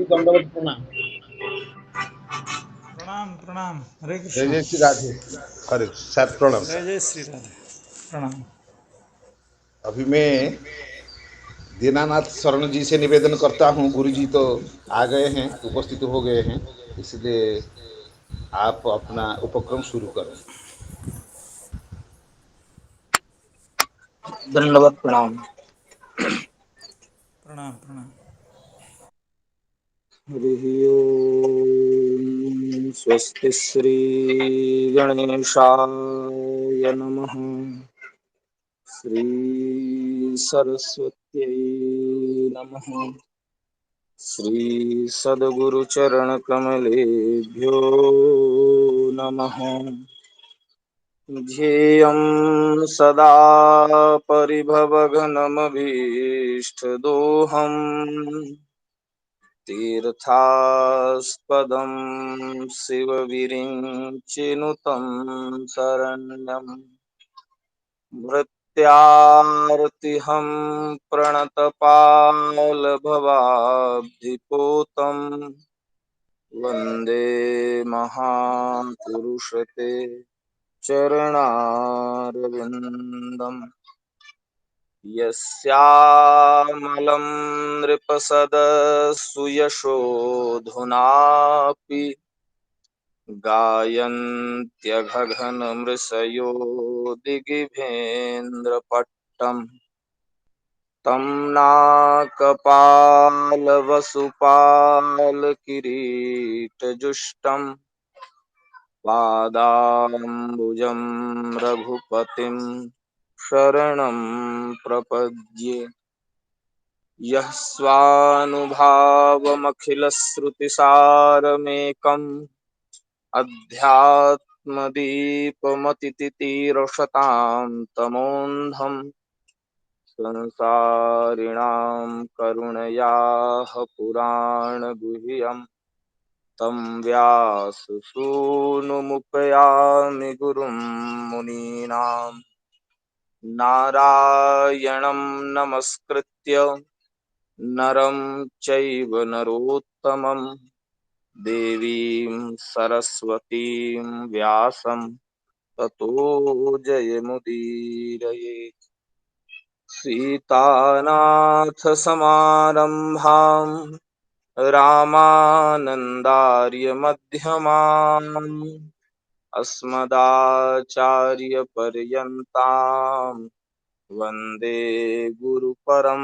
दंडवत प्रणाम। प्रणाम प्रणाम। हरे जय कृष्ण। जय श्री राधे। हरे साहब प्रणाम जय साहब। जय श्री राधे। प्रणाम। अभी मैं दीनानाथ शरण जी से निवेदन करता हूँ, गुरु जी तो आ गए हैं, उपस्थित हो गए हैं, इसलिए आप अपना उपक्रम शुरू करें। दंडवत प्रणाम। प्रणाम प्रणाम। हरिः ओम्। स्वस्ति श्री गणेशाय नमः। श्री सरस्वत्यै नमः। श्री सद्गुरुचरण कमलेभ्यो नमः। ध्येयं सदा परिभवघ्नमभीष्टदोहम् तीर्थास्पदं शिवविरिञ्चिनुतं शरण्यम् भृत्यार्तिहं प्रणतपालभवाब्धिपोतं वन्दे महापुरुषते चरणारविन्दम्। यस्यामलं नृपसदस्सुयशोधुनापि गायन्त्यघघनमृषयो दिगिभेन्द्रपट्टम् तं नाकपालवसुपालकिरीटजुष्टम् पादाम्बुजं रघुपतिं शरणं प्रपद्ये। यः स्वानुभावमखिलश्रुतिसारमेकम् अध्यात्मदीपमतितितीरशतां तमोऽन्धम् संसारिणां करुणयाः पुराणगुह्यम् तं व्याससूनुमुपयामि गुरुं मुनीनाम्। नारायणं नमस्कृत्य नरं चैव नरोत्तमं देवीं सरस्वतीं व्यासं ततो जयमुदीरयेत्। सीतानाथसमारम्भां रामानन्दार्यमध्यमाम् अस्मदाचार्यपर्यन्तां वन्दे गुरुपरम्पराम्।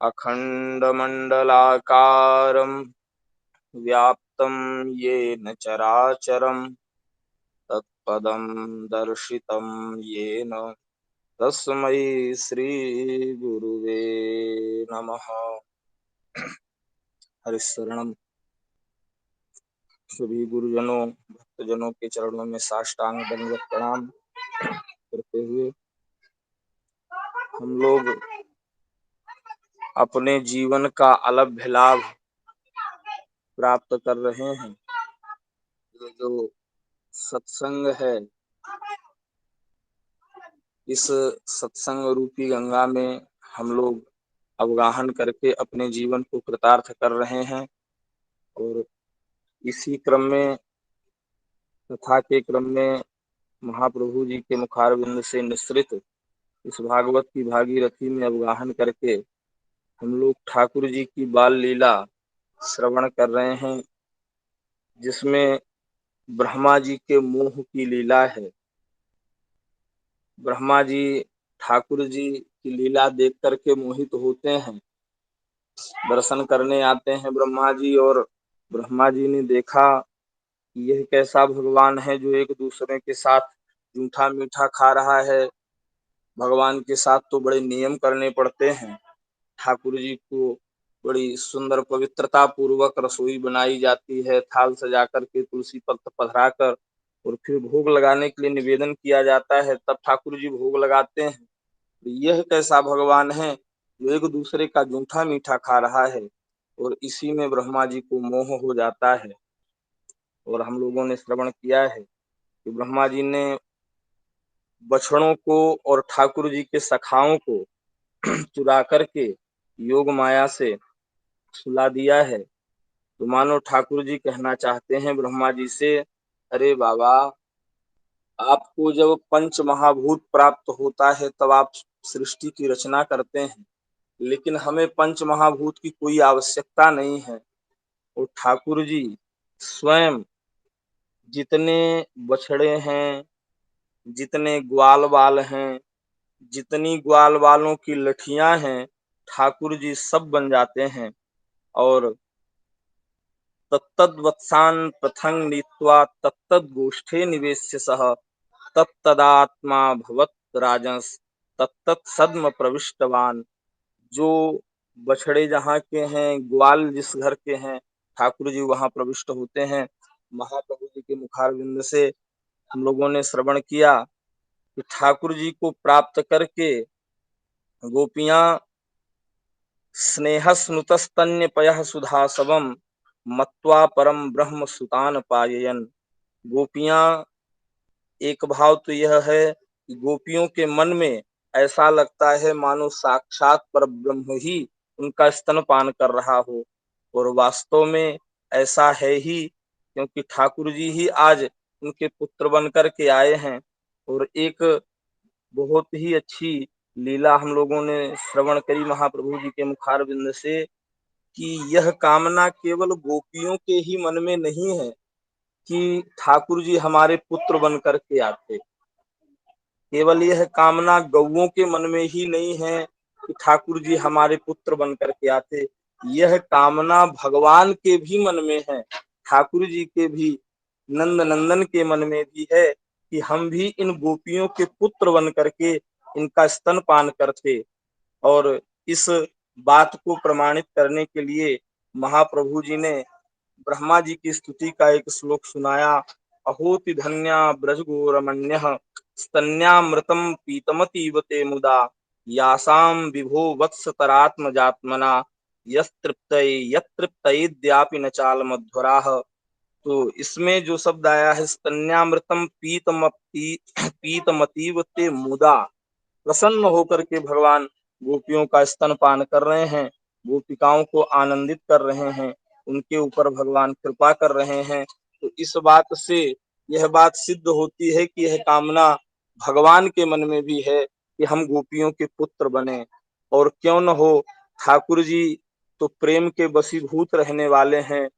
अखण्डमण्डलाकारं व्याप्तं येन चराचरं तत्पदं दर्शितं येन तस्मै श्रीगुरुवे नमः। हरिशरणम। सभी गुरुजनों भक्तजनों के चरणों में साष्टांग दंडवत प्रणाम करते हुए हम लोग अपने जीवन का अलभ्य लाभ प्राप्त कर रहे हैं। ये जो सत्संग है, इस सत्संग रूपी गंगा में हम लोग अवगाहन करके अपने जीवन को कृतार्थ कर रहे हैं। और इसी क्रम में, कथा के क्रम में महाप्रभु जी के मुखारविंद से निश्रित इस भागवत की भागीरथी में अवगाहन करके हम लोग ठाकुर जी की बाल लीला श्रवण कर रहे हैं, जिसमें ब्रह्मा जी के मोह की लीला है। ब्रह्मा जी ठाकुर जी की लीला देख करके मोहित होते हैं, दर्शन करने आते हैं ब्रह्मा जी। और ब्रह्मा जी ने देखा कि यह कैसा भगवान है जो एक दूसरे के साथ जूठा मीठा खा रहा है। भगवान के साथ तो बड़े नियम करने पड़ते हैं। ठाकुर जी को बड़ी सुंदर पवित्रता पूर्वक रसोई बनाई जाती है, थाल सजा करके तुलसी पत्र पधरा कर, और फिर भोग लगाने के लिए निवेदन किया जाता है, तब ठाकुर जी भोग लगाते हैं। तो यह कैसा भगवान है जो एक दूसरे का जूठा मीठा खा रहा है। और इसी में ब्रह्मा जी को मोह हो जाता है। और हम लोगों ने श्रवण किया है कि ब्रह्मा जी ने बछड़ों को और ठाकुर जी के सखाओं को चुरा करके योग माया से सुला दिया है। तो मानो ठाकुर जी कहना चाहते हैं ब्रह्मा जी से, अरे बाबा, आपको जब पंच महाभूत प्राप्त होता है तब आप सृष्टि की रचना करते हैं, लेकिन हमें पंच महाभूत की कोई आवश्यकता नहीं है। और ठाकुर जी स्वयं जितने बछड़े हैं, जितने ग्वाल बाल हैं, जितनी ग्वाल बालों की लठियां हैं, ठाकुर जी सब बन जाते हैं। और तत्तद्वत्सान् पथं नीत्वा तत्तद्गोष्ठे निवेश्य सः तत्तदात्मा भवत् राजंस तत्तत् सद्म प्रविष्टवान। जो बछड़े जहाँ के हैं, ग्वाल जिस घर के हैं, ठाकुर जी वहां प्रविष्ट होते हैं। महाप्रभु जी के मुखारविंद से हम लोगों ने श्रवण किया कि ठाकुर जी को प्राप्त करके गोपियां स्नेहस्नुतस्तन्यपयः सुधासवम् मत्वा परम ब्रह्म सुतान पाययन। गोपियां, एक भाव तो यह है कि गोपियों के मन में ऐसा लगता है मानो साक्षात पर ब्रह्म ही उनका स्तनपान कर रहा हो। और वास्तव में ऐसा है ही, क्योंकि ठाकुर जी ही आज उनके पुत्र बन करके आए हैं। और एक बहुत ही अच्छी लीला हम लोगों ने श्रवण करी महाप्रभु जी के मुखारविंद से कि यह कामना केवल गोपियों के ही मन में नहीं है कि ठाकुर जी हमारे पुत्र बन करके आते। केवल यह कामना गौओं के मन में ही नहीं है कि ठाकुर जी हमारे पुत्र बन करके आते। यह कामना भगवान के भी मन में है, ठाकुर जी के भी, नंद नंदन के मन में भी है कि हम भी इन गोपियों के पुत्र बन करके इनका स्तनपान करते। और इस बात को प्रमाणित करने के लिए महाप्रभु जी ने ब्रह्मा जी की स्तुति का एक श्लोक सुनाया। अहोति धन्या ब्रजगोरमण्यः स्तन्यामृतम पीतमतीव ते मुदा यासाम विभो वत्सतरात्मजात्मना यत्तृप्तयेद्यापि न चालमध्वराः। तो इसमें जो शब्द आया है स्तन्यामृतम पीतमतीव ते मुदा, प्रसन्न होकर के भगवान गोपियों का स्तनपान कर रहे हैं, गोपिकाओं को आनंदित कर रहे हैं, उनके ऊपर भगवान कृपा कर रहे हैं। तो इस बात से यह बात सिद्ध होती है कि यह कामना भगवान के मन में भी है कि हम गोपियों के पुत्र बने। और क्यों न हो, ठाकुर जी तो प्रेम के वशीभूत रहने वाले हैं।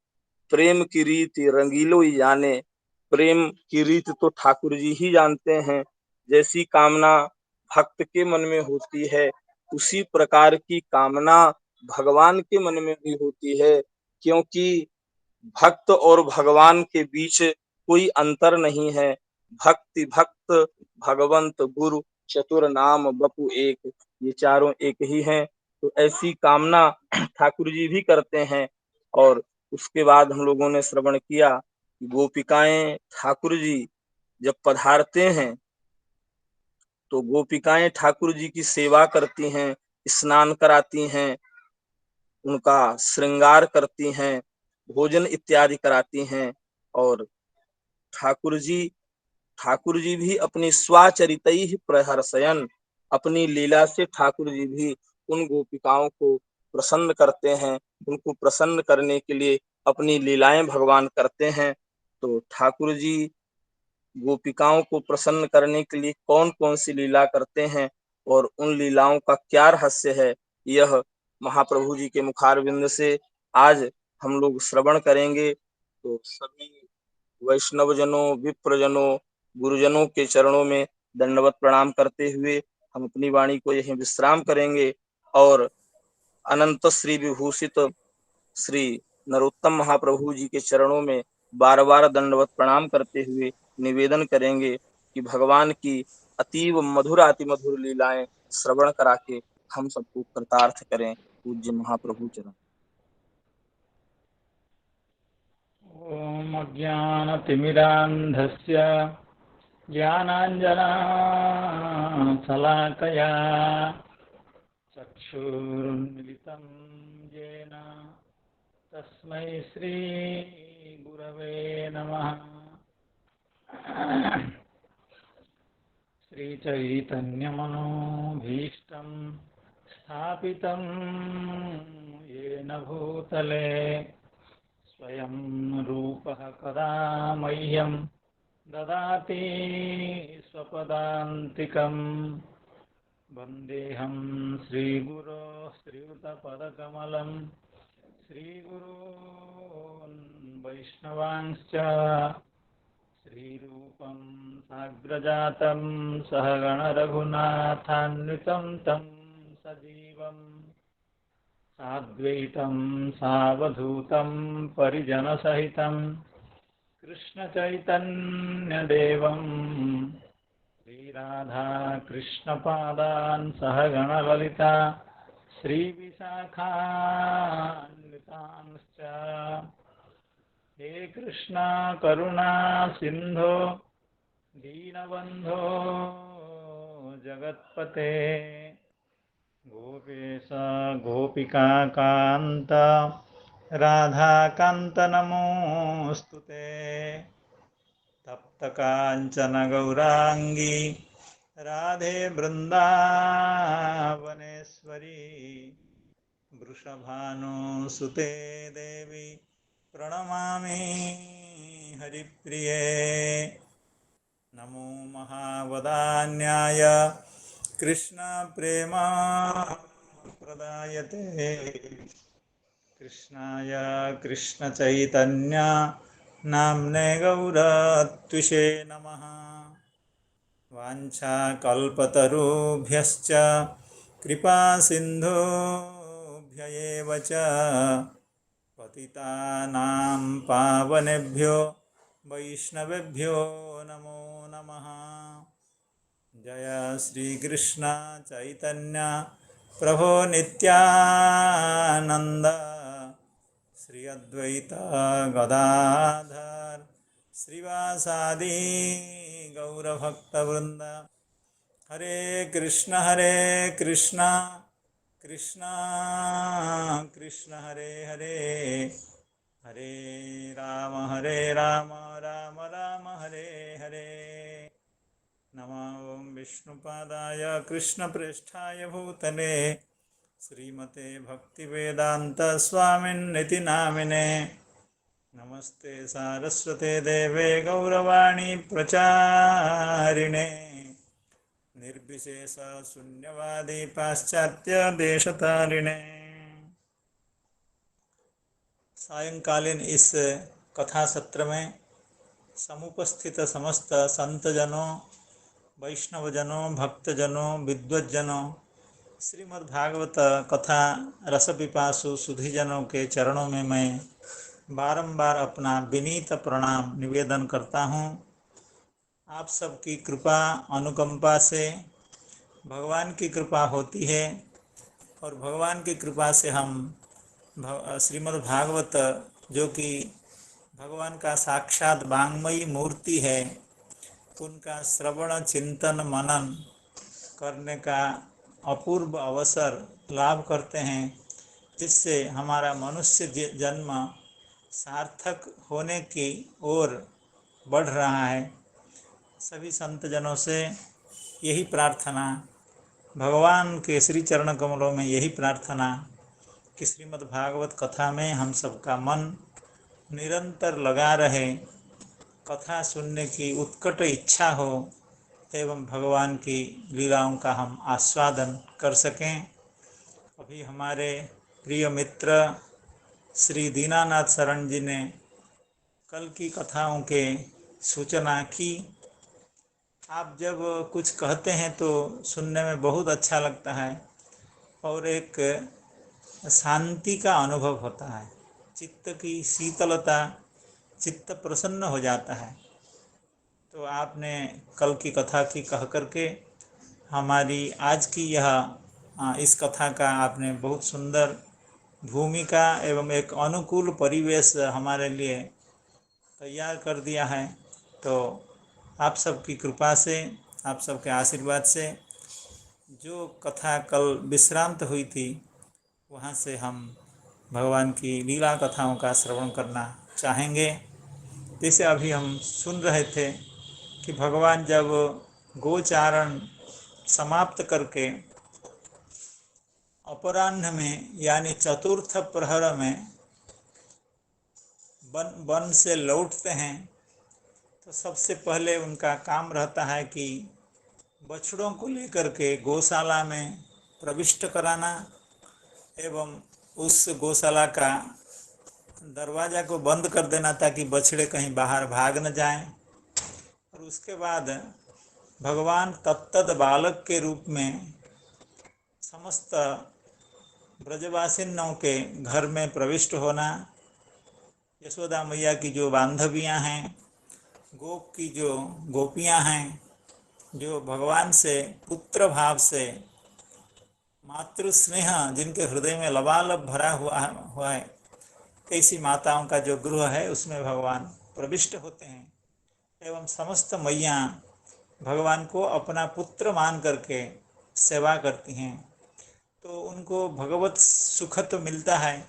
प्रेम की रीति रंगीलो ही जाने, प्रेम की रीत तो ठाकुर जी ही जानते हैं। जैसी कामना भक्त के मन में होती है, उसी प्रकार की कामना भगवान के मन में भी होती है। क्योंकि भक्त और भगवान के बीच कोई अंतर नहीं है। भक्ति भक्त भगवंत गुरु चतुर नाम बपु एक, ये चारों एक ही हैं। तो ऐसी कामना ठाकुर जी भी करते हैं। और उसके बाद हम लोगों ने श्रवण किया कि गोपिकाएं ठाकुर जी जब पधारते हैं तो गोपिकाएं ठाकुर जी की सेवा करती हैं, स्नान कराती हैं, उनका श्रृंगार करती हैं, भोजन इत्यादि कराती हैं। और ठाकुर जी ठाकुर जी भी अपनी स्वाचरितैः प्रहर्षयन्, अपनी लीला से ठाकुर जी भी उन गोपिकाओं को प्रसन्न करते हैं। उनको प्रसन्न करने के लिए अपनी लीलाएं भगवान करते हैं। तो ठाकुर जी गोपिकाओं को प्रसन्न करने के लिए कौन कौन सी लीला करते हैं और उन लीलाओं का क्या रहस्य है, यह महाप्रभु जी के मुखारविंद से आज हम लोग श्रवण करेंगे। तो सभी वैष्णवजनों, विप्रजनों, गुरुजनों के चरणों में दंडवत प्रणाम करते हुए हम अपनी वाणी को यहीं विश्राम करेंगे। और अनंत श्री विभूषित श्री नरोत्तम महाप्रभु जी के चरणों में बार बार दंडवत प्रणाम करते हुए निवेदन करेंगे कि भगवान की अतीव मधुर अति मधुर लीलाएं श्रवण करा के हम सबको कृतार्थ करें। पूज्य महाप्रभु चरण। ॐ अज्ञानतिमिरान्धस्य ज्ञानाञ्जनशलाकया चक्षुरुन्मिलितं येन तस्मै श्री गुरवे नमः। श्रीचैतन्यमनोभीष्टं स्थापितं येन भूतले स्वयं रूपः कदा मह्यं ददाति स्वपदान्तिकम्। वन्देऽहं श्रीगुरो श्रीयुतपदकमलं श्रीगुरून् वैष्णवांश्च श्रीरूपं साग्रजातं सहगणरघुनाथान्वितं तं सजीवं साद्वैतं सावधूतं परिजनसहितं कृष्णचैतन्यदेवं श्रीराधाकृष्णपादान् सहगणललिता श्रीविशाखान्वितांश्च। हे कृष्णा करुणा सिंधो दीनबंधो जगत्पते गोपेश गोपिका कांत राधाकांत नमोस्तुते। तप्त कांचन गौरांगी राधे वृंदावनेश्वरी वृषभानुसुते देवी प्रणमामि हरिप्रिये। नमो महावदान्याय कृष्णप्रेमप्रदायते कृष्णाय कृष्णचैतन्य नाम्ने गौरत्विषे नमः। वाञ्छाकल्पतरुभ्यश्च कृपासिन्धुभ्य एव च पतितानां पावनेभ्यो वैष्णवेभ्यो नमो नमः। जय श्री कृष्ण चैतन्य प्रभो नित्यानंद श्री अद्वैत गदाधर श्रीवासादि गौरभक्तवृंद। हरे कृष्ण कृष्ण कृष्ण हरे हरे हरे राम राम राम हरे हरे। नमो विष्णुपादाय कृष्णप्रेष्ठाय भूतले श्रीमते भक्तिवेदांत स्वामिन्निति नामिने। नमस्ते सारस्वते देवे गौरवाणी प्रचारिणे निर्विशेष शून्यवादी पाश्चात्य देशतारिणे। सायंकालीन इस कथा सत्र में समुपस्थित समस्त संतजनों वैष्णवजनों भक्तजनों विद्वज्जनों श्रीमद्भागवत कथा रसपिपासु सुधीजनों के चरणों में मैं बारंबार अपना विनीत प्रणाम निवेदन करता हूँ। आप सबकी कृपा अनुकंपा से भगवान की कृपा होती है और भगवान की कृपा से हम श्रीमद् भागवत जो कि भगवान का साक्षात वाङ्मयी मूर्ति है उनका श्रवण चिंतन मनन करने का अपूर्व अवसर लाभ करते हैं, जिससे हमारा मनुष्य जन्म सार्थक होने की ओर बढ़ रहा है। सभी संतजनों से यही प्रार्थना, भगवान के श्री चरण कमलों में यही प्रार्थना कि श्रीमद् भागवत कथा में हम सबका मन निरंतर लगा रहे, कथा सुनने की उत्कट इच्छा हो एवं भगवान की लीलाओं का हम आस्वादन कर सकें। अभी हमारे प्रिय मित्र श्री दीनानाथ शरण जी ने कल की कथाओं के सूचना की। आप जब कुछ कहते हैं तो सुनने में बहुत अच्छा लगता है और एक शांति का अनुभव होता है, चित्त की शीतलता, चित्त प्रसन्न हो जाता है। तो आपने कल की कथा की कह करके हमारी आज की यह इस कथा का आपने बहुत सुंदर भूमिका एवं एक अनुकूल परिवेश हमारे लिए तैयार कर दिया है। तो आप सबकी कृपा से, आप सबके आशीर्वाद से जो कथा कल विश्रांत हुई थी वहाँ से हम भगवान की लीला कथाओं का श्रवण करना चाहेंगे। जैसे अभी हम सुन रहे थे कि भगवान जब गोचारण समाप्त करके अपराह्न में यानी चतुर्थ प्रहर में वन से लौटते हैं तो सबसे पहले उनका काम रहता है कि बछड़ों को लेकर के गौशाला में प्रविष्ट कराना एवं उस गौशाला का दरवाज़ा को बंद कर देना ताकि बछड़े कहीं बाहर भाग न जाएं। और उसके बाद भगवान तत्तद बालक के रूप में समस्त ब्रजवासिनों के घर में प्रविष्ट होना, यशोदा मैया की जो बांधवियाँ हैं, गोप की जो गोपियाँ हैं, जो भगवान से पुत्र भाव से मातृ स्नेह जिनके हृदय में लबालब भरा हुआ है, ऐसी माताओं का जो गृह है उसमें भगवान प्रविष्ट होते हैं एवं समस्त मैया भगवान को अपना पुत्र मान करके सेवा करती हैं। तो उनको भगवत सुख तो मिलता है,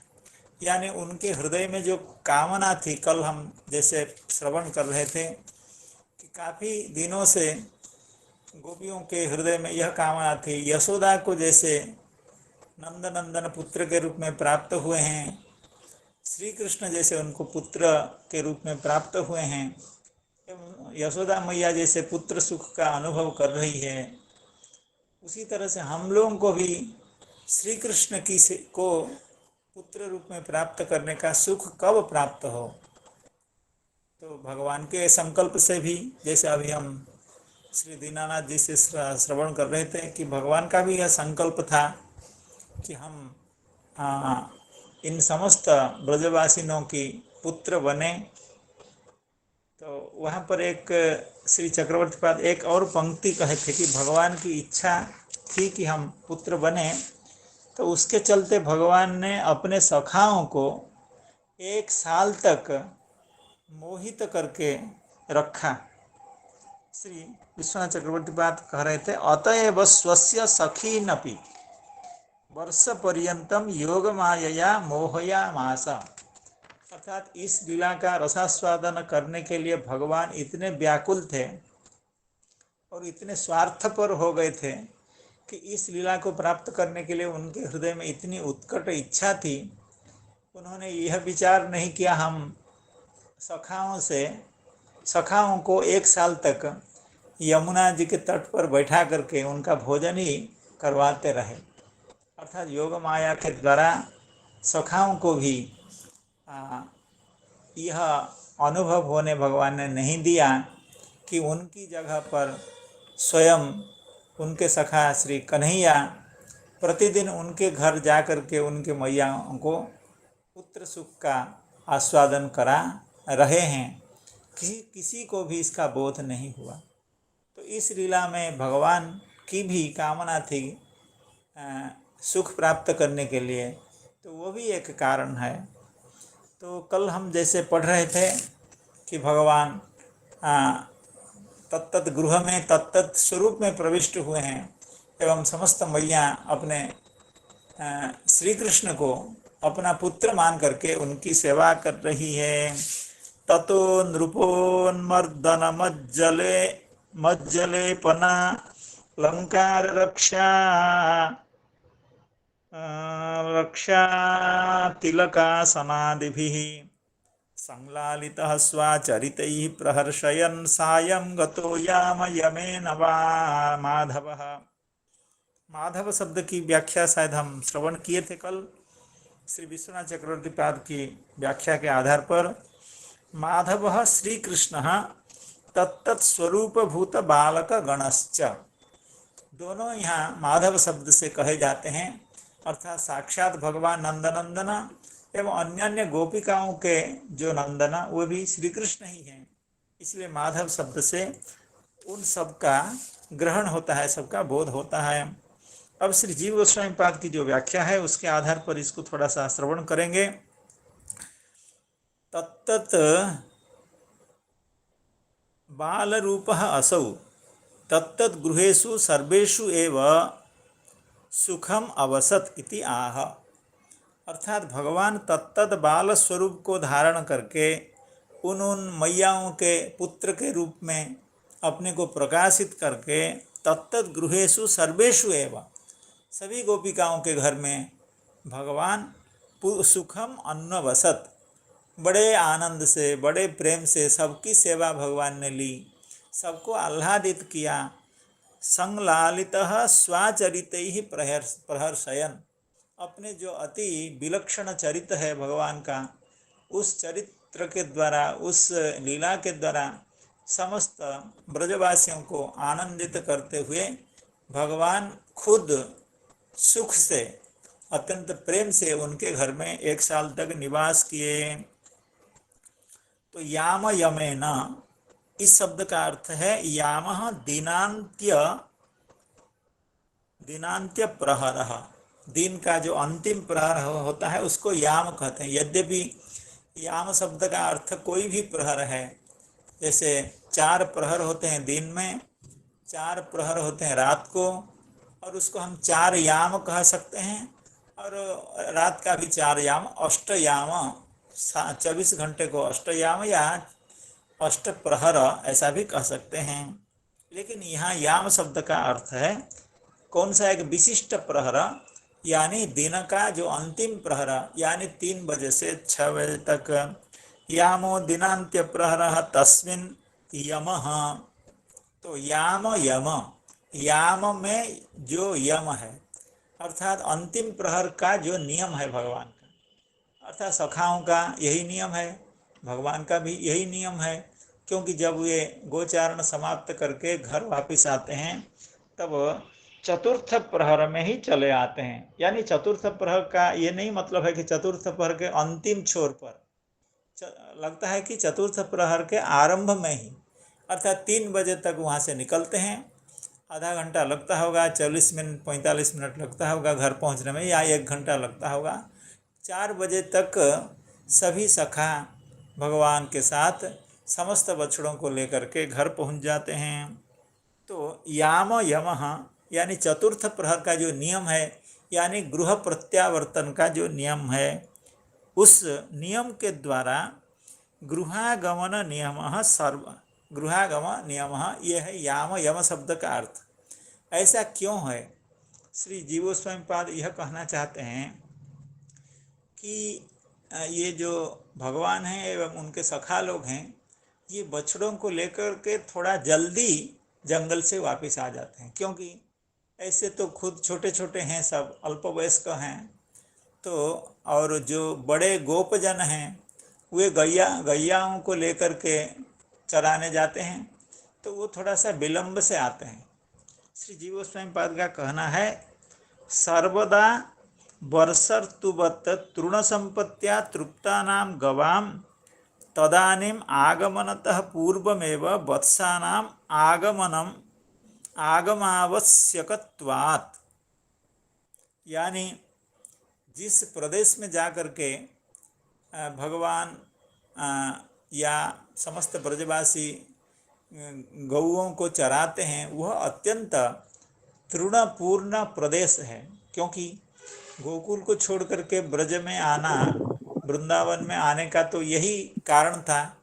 यानी उनके हृदय में जो कामना थी, कल हम जैसे श्रवण कर रहे थे कि काफ़ी दिनों से गोपियों के हृदय में यह कामना थी, यशोदा को जैसे नंदनंदन पुत्र के रूप में प्राप्त हुए हैं, श्री कृष्ण जैसे उनको पुत्र के रूप में प्राप्त हुए हैं, यशोदा मैया जैसे पुत्र सुख का अनुभव कर रही है, उसी तरह से हम लोगों को भी श्री कृष्ण को पुत्र रूप में प्राप्त करने का सुख कब प्राप्त हो। तो भगवान के संकल्प से भी, जैसे अभी हम श्री दीनानाथ जी से श्रवण कर रहे थे कि भगवान का भी यह संकल्प था कि हम इन समस्त ब्रजवासिनों की पुत्र बने। तो वहाँ पर एक श्री चक्रवर्ती पाद एक और पंक्ति कहे थे कि भगवान की इच्छा थी कि हम पुत्र बने, तो उसके चलते भगवान ने अपने सखाओं को 1 साल तक मोहित करके रखा। श्री विश्वनाथ चक्रवर्ती पाद कह रहे थे, अतएव स्वस्य सखीनपि वर्ष पर्यंतम योग मायया मोहयामास। अर्थात इस लीला का रसास्वादन करने के लिए भगवान इतने व्याकुल थे और इतने स्वार्थपर हो गए थे कि इस लीला को प्राप्त करने के लिए उनके हृदय में इतनी उत्कट इच्छा थी, उन्होंने यह विचार नहीं किया हम सखाओं को 1 साल तक यमुना जी के तट पर बैठा करके उनका भोजन ही करवाते रहे। अर्थात योग माया के द्वारा सखाओं को भी यह अनुभव होने भगवान ने नहीं दिया कि उनकी जगह पर स्वयं उनके सखा श्री कन्हैया प्रतिदिन उनके घर जा कर के उनके मैयाओं को पुत्र सुख का आस्वादन करा रहे हैं। किसी को भी इसका बोध नहीं हुआ। तो इस लीला में भगवान की भी कामना थी सुख प्राप्त करने के लिए, तो वो भी एक कारण है। तो कल हम जैसे पढ़ रहे थे कि भगवान तत्त गृह में तत्त स्वरूप में प्रविष्ट हुए हैं एवं समस्त मैया अपने श्री कृष्ण को अपना पुत्र मान करके उनकी सेवा कर रही है। ततो नृपोन्मर्दन मज्जलेपना लंकार रक्षा तिलकासनादिभिः संलालितः स्वाचरितैः प्रहर्षयन् सायं गतो याम यमेन वा माधवः। माधव शब्द की व्याख्या शायद हम श्रवण किए थे कल श्री विश्वनाथ चक्रवर्ती पाद की व्याख्या के आधार पर। माधवः श्री कृष्णः तत्तत् स्वरूपभूत बालक गणश्च, दोनों यहाँ माधव शब्द से कहे जाते हैं, अर्थात साक्षात भगवान नंदनंदन एवं अन्य गोपिकाओं के जो नंदना वो भी श्री कृष्ण ही हैं। इसलिए माधव शब्द से उन सब का ग्रहण होता है, सबका बोध होता है। अब श्री जीव गोस्वामी पाद की जो व्याख्या है उसके आधार पर इसको थोड़ा सा श्रवण करेंगे। तत्तत् बाल रूपः असौ तत्तत् गृहेषु सर्वेषु एव सुखम अवसत इति आह। अर्थात भगवान तत्त बाल स्वरूप को धारण करके उन मैयाओं के पुत्र के रूप में अपने को प्रकाशित करके तत्त गृहेषु सर्वेषु एवं सभी गोपिकाओं के घर में भगवान सुखम अन्नवसत, बड़े आनंद से बड़े प्रेम से सबकी सेवा भगवान ने ली, सबको आह्लादित किया। संलालितः स्वाचरितैः प्रहर्षयन्, अपने जो अति विलक्षण चरित्र है भगवान का, उस चरित्र के द्वारा, उस लीला के द्वारा समस्त ब्रजवासियों को आनंदित करते हुए भगवान खुद सुख से अत्यंत प्रेम से उनके घर में 1 साल तक निवास किए। तो याम यमेन, इस शब्द का अर्थ है यामः दिनांत्य प्रहरः, दिन का जो अंतिम प्रहर होता है उसको याम कहते हैं। यद्यपि याम शब्द का अर्थ कोई भी प्रहर है, जैसे 4 प्रहर होते हैं दिन में, 4 प्रहर होते हैं रात को, और उसको हम 4 याम कह सकते हैं। और रात का भी 4 याम, अष्टयाम, 24 घंटे को अष्टयाम या अष्ट प्रहर ऐसा भी कह सकते हैं। लेकिन यहाँ याम शब्द का अर्थ है कौन सा, एक विशिष्ट प्रहर, यानी दिन का जो अंतिम प्रहर, यानी 3 बजे से 6 बजे तक। यामो दिनांत्य प्रहर तस्मिन् यमः, तो याम यम, याम में जो यम है अर्थात अंतिम प्रहर का जो नियम है भगवान का, अर्थात सखाओं का यही नियम है, भगवान का भी यही नियम है। क्योंकि जब वे गोचारण समाप्त करके घर वापस आते हैं तब चतुर्थ प्रहर में ही चले आते हैं। यानी चतुर्थ प्रहर का ये नहीं मतलब है कि चतुर्थ प्रहर के अंतिम छोर पर, लगता है कि चतुर्थ प्रहर के आरंभ में ही, अर्थात 3 बजे तक वहाँ से निकलते हैं, आधा घंटा लगता होगा, 40 मिनट 45 मिनट लगता होगा घर पहुँचने में, या 1 घंटा लगता होगा। 4 बजे तक सभी सखा भगवान के साथ समस्त बछड़ों को लेकर के घर पहुँच जाते हैं। तो याम यमः यानी चतुर्थ प्रहर का जो नियम है, यानी गृह प्रत्यावर्तन का जो नियम है, उस नियम के द्वारा गृहागमन नियमः गृहागमन नियमः, यह है याम यम शब्द का अर्थ। ऐसा क्यों है? श्री जीव गोस्वामी पाद यह कहना चाहते हैं कि ये जो भगवान हैं एवं उनके सखा लोग हैं, ये बछड़ों को लेकर के थोड़ा जल्दी जंगल से वापस आ जाते हैं, क्योंकि ऐसे तो खुद छोटे छोटे हैं, सब अल्पवयस्क हैं। तो और जो बड़े गोपजन हैं वे गैयाओं को लेकर के चराने जाते हैं, तो वो थोड़ा सा विलंब से आते हैं। श्री जीव गोस्वामी पाद का कहना है सर्वदा वर्षर्तुवत् तृण संपत्त्या तृप्तानां गवाम तदानीम आगमनतः पूर्वमेव वत्सानाम आगमावश्यकत्वात्, यानी जिस प्रदेश में जाकर के भगवान या समस्त ब्रजवासी गौओं को चराते हैं वह अत्यंत तृणपूर्ण प्रदेश है। क्योंकि गोकुल को छोड़ करके ब्रज में आना, वृंदावन में आने का तो यही कारण था।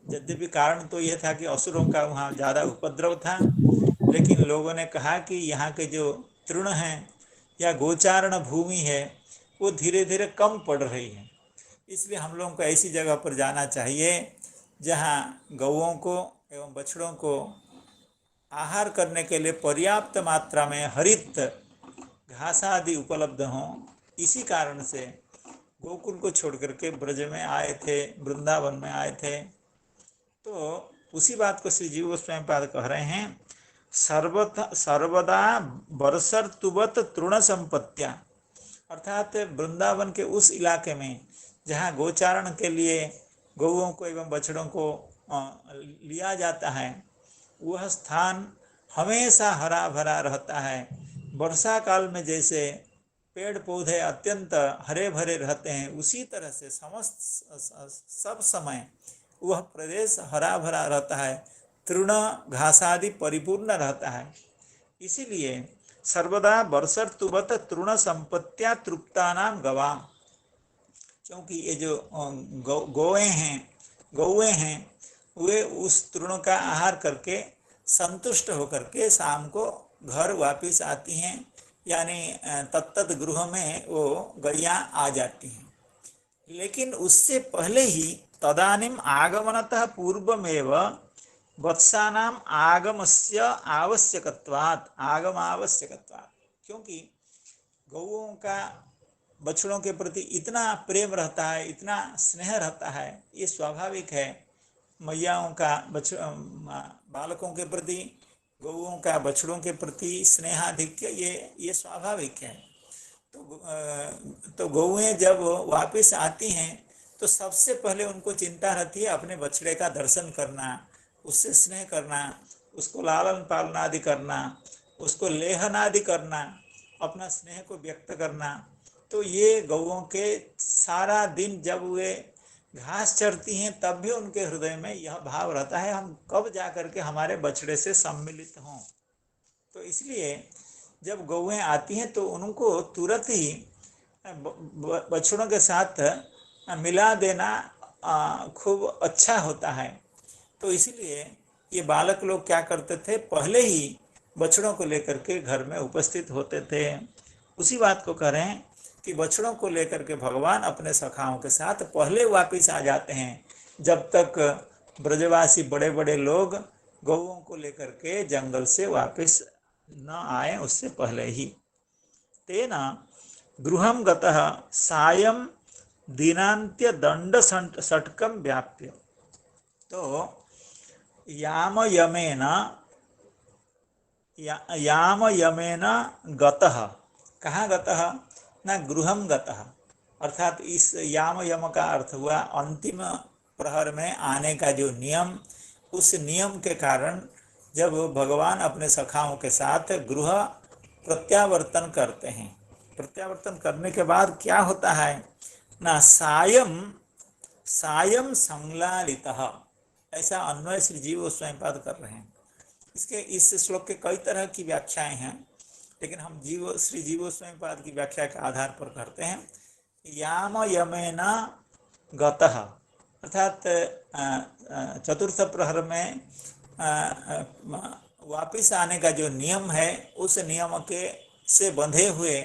यद्यपि कारण तो यह था कि असुरों का वहाँ ज़्यादा उपद्रव था, लेकिन लोगों ने कहा कि यहाँ के जो तृण हैं या गोचारण भूमि है वो धीरे धीरे कम पड़ रही है, इसलिए हम लोगों को ऐसी जगह पर जाना चाहिए जहाँ गौओं को एवं बछड़ों को आहार करने के लिए पर्याप्त मात्रा में हरित घास आदि उपलब्ध हों। इसी कारण से गोकुल को छोड़ करके ब्रज में आए थे, वृंदावन में आए थे। तो उसी बात को श्री जीव गोस्वामी पाद कह रहे हैं सर्वदा वर्षर्तुवत् तृण संपत्त्या, अर्थात वृंदावन के उस इलाके में जहाँ गोचारण के लिए गौओं को एवं बछड़ों को लिया जाता है, वह स्थान हमेशा हरा भरा रहता है। वर्षा काल में जैसे पेड़ पौधे अत्यंत हरे भरे रहते हैं, उसी तरह से सब समय वह प्रदेश हरा भरा रहता है, तृण घास आदि परिपूर्ण रहता है। इसीलिए सर्वदा वर्षर्तुवत् तृण संपत्त्या तृप्तानां गवाम, क्योंकि ये जो गौएं हैं वे उस तृण का आहार करके संतुष्ट होकर के शाम को घर वापस आती हैं, यानी तत्त गृह में वो गैया आ जाती हैं। लेकिन उससे पहले ही तदानीम आगमनतः पूर्वमेव वत्सानाम आगमस्य आवश्यकत्वात्, आगम आवश्यकत्वात्, क्योंकि गौओं का बछड़ों के प्रति इतना प्रेम रहता है, इतना स्नेह रहता है, ये स्वाभाविक है। मैयाओं का बालकों के प्रति, गौओं का बछड़ों के प्रति स्नेहाधिक्य ये स्वाभाविक है। तो गौएं जब वापस आती हैं तो सबसे पहले उनको चिंता रहती है अपने बछड़े का दर्शन करना, उससे स्नेह करना, उसको लालन पालन आदि करना, उसको लेहन आदि करना, अपना स्नेह को व्यक्त करना। तो ये गौओं के सारा दिन जब वे घास चरती हैं तब भी उनके हृदय में यह भाव रहता है हम कब जा करके हमारे बछड़े से सम्मिलित हों। तो इसलिए जब गौएं आती हैं तो उनको तुरंत ही बछड़ों के साथ मिला देना खूब अच्छा होता है। तो इसलिए ये बालक लोग क्या करते थे, पहले ही बछड़ों को लेकर के घर में उपस्थित होते थे। उसी बात को कह रहे हैं कि बछड़ों को लेकर के भगवान अपने सखाओं के साथ पहले वापस आ जाते हैं, जब तक ब्रजवासी बड़े बड़े लोग गौओं को लेकर के जंगल से वापस न आए उससे पहले ही। तेना गृहं गतः सायं दिनांत्य दंड षट्कं व्याप्य। तो याम यमेन गतः, कहाँ गतः ना गृहं गतः, अर्थात इस याम यम का अर्थ हुआ अंतिम प्रहर में आने का जो नियम, उस नियम के कारण जब भगवान अपने सखाओं के साथ गृह प्रत्यावर्तन करते हैं, प्रत्यावर्तन करने के बाद क्या होता है ना, सायं संलालितः, ऐसा अन्वय श्री जीव स्वयंपाद कर रहे हैं। इसके इस श्लोक के कई तरह की व्याख्याएं हैं, लेकिन हम श्री जीव स्वयंपाद की व्याख्या के आधार पर करते हैं। याम यमेन गतः, अर्थात चतुर्थ प्रहर में वापिस आने का जो नियम है, उस नियम के से बंधे हुए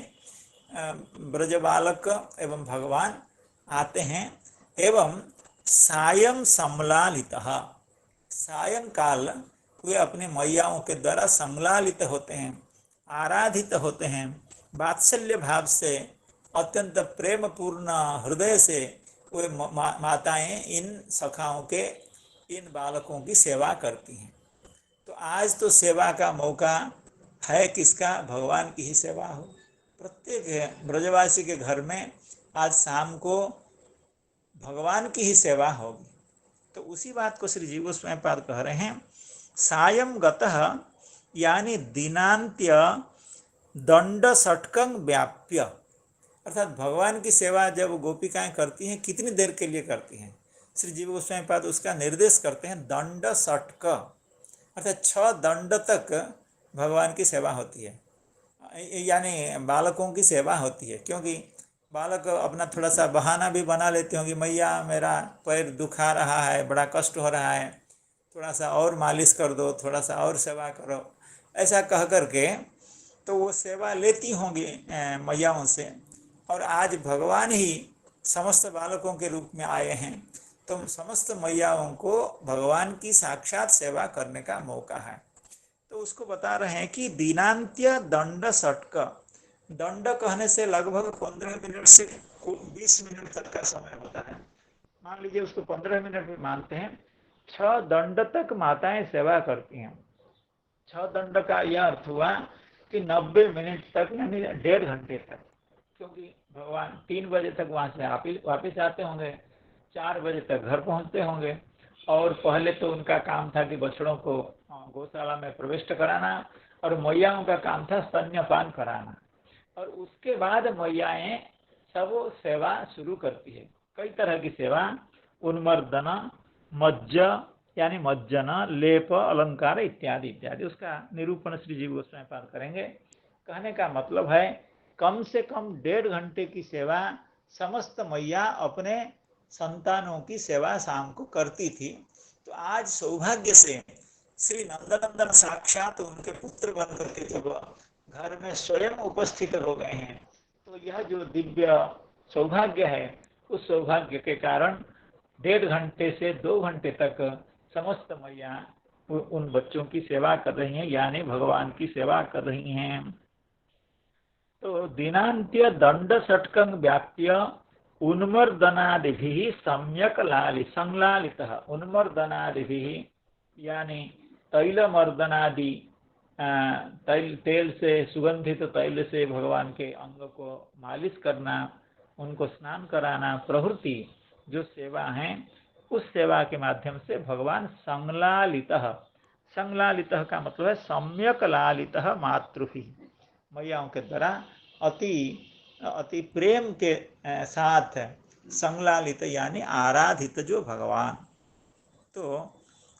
ब्रजबालक एवं भगवान आते हैं। एवं सायं सम्लालितः, सायंकाल वे अपने मैयाओं के द्वारा संलालित होते हैं, आराधित होते हैं। वात्सल्य भाव से, अत्यंत प्रेम पूर्ण हृदय से वे माताएं इन सखाओं के, इन बालकों की सेवा करती हैं। तो आज तो सेवा का मौका है किसका, भगवान की ही सेवा हो। प्रत्येक ब्रजवासी के घर में आज शाम को भगवान की ही सेवा होगी। तो उसी बात को श्री जीव स्वयंपाद कह रहे हैं, सायं गतः यानी दिनांत्य दंड षट्कं व्याप्य, अर्थात भगवान की सेवा जब गोपिकाएं करती हैं कितनी देर के लिए करती हैं, श्री जीव गोस्वामीपाद उसका निर्देश करते हैं। दंड षट्क अर्थात 6 दंड तक भगवान की सेवा होती है, यानी बालकों की सेवा होती है। क्योंकि बालक अपना थोड़ा सा बहाना भी बना लेते होंगे, मैया मेरा पैर दुखा रहा है, बड़ा कष्ट हो रहा है, थोड़ा सा और मालिश कर दो, थोड़ा सा और सेवा करो, ऐसा कह करके तो वो सेवा लेती होंगी मैयाओं से। और आज भगवान ही समस्त बालकों के रूप में आए हैं, तो समस्त मैयाओं को भगवान की साक्षात सेवा करने का मौका है। तो उसको बता रहे हैं कि दिनांत्य दंड षट्क, दंड कहने से लगभग 15 मिनट से 20 मिनट तक का समय होता है। मान लीजिए उसको 15 मिनट भी मानते हैं। 6 दंड तक माताएं सेवा करती हैं। 6 दंड का यह अर्थ हुआ कि 90 मिनट तक, यानी 1.5 घंटे तक, क्योंकि भगवान 3 बजे तक वहाँ से वापिस आते होंगे, 4 बजे तक घर पहुँचते होंगे। और पहले तो उनका काम था कि बछड़ों को गौशाला में प्रविष्ट कराना, और मैयाओं का काम था स्तन्यपान कराना। और उसके बाद मैयाएं सब सेवा शुरू करती है, कई तरह की सेवा, उन्मर्दन, मज्ज यानी मज्जन, लेप, अलंकार इत्यादि इत्यादि। उसका निरूपण श्री जीव गोस्वामीपाद करेंगे। कहने का मतलब है कम से कम 1.5 घंटे की सेवा समस्त मैया अपने संतानों की सेवा शाम को करती थी। तो आज सौभाग्य से श्री नंदनंदन साक्षात उनके पुत्र बन करके जब घर में स्वयं उपस्थित हो गए हैं, तो यह जो दिव्य सौभाग्य है, उस सौभाग्य के कारण 1.5 घंटे से 2 घंटे तक समस्त मैया उन बच्चों की सेवा कर रही हैं, यानी भगवान की सेवा कर रही हैं। तो दिनांत्य दंड षटकं व्याप्य उन्मर्दनादिभिः सम्यक संलालितः, उन्मर्दनादिभिः यानी तैलमर्दनादि, तेल से, सुगंधित तैल से भगवान के अंग को मालिश करना, उनको स्नान कराना प्रभृति जो सेवा है, उस सेवा के माध्यम से भगवान संलालितः, संलालितः का मतलब है सम्यक लालितः मातृभिः, मैयाओं के द्वारा अति प्रेम के साथ संलालित यानी आराधित जो भगवान। तो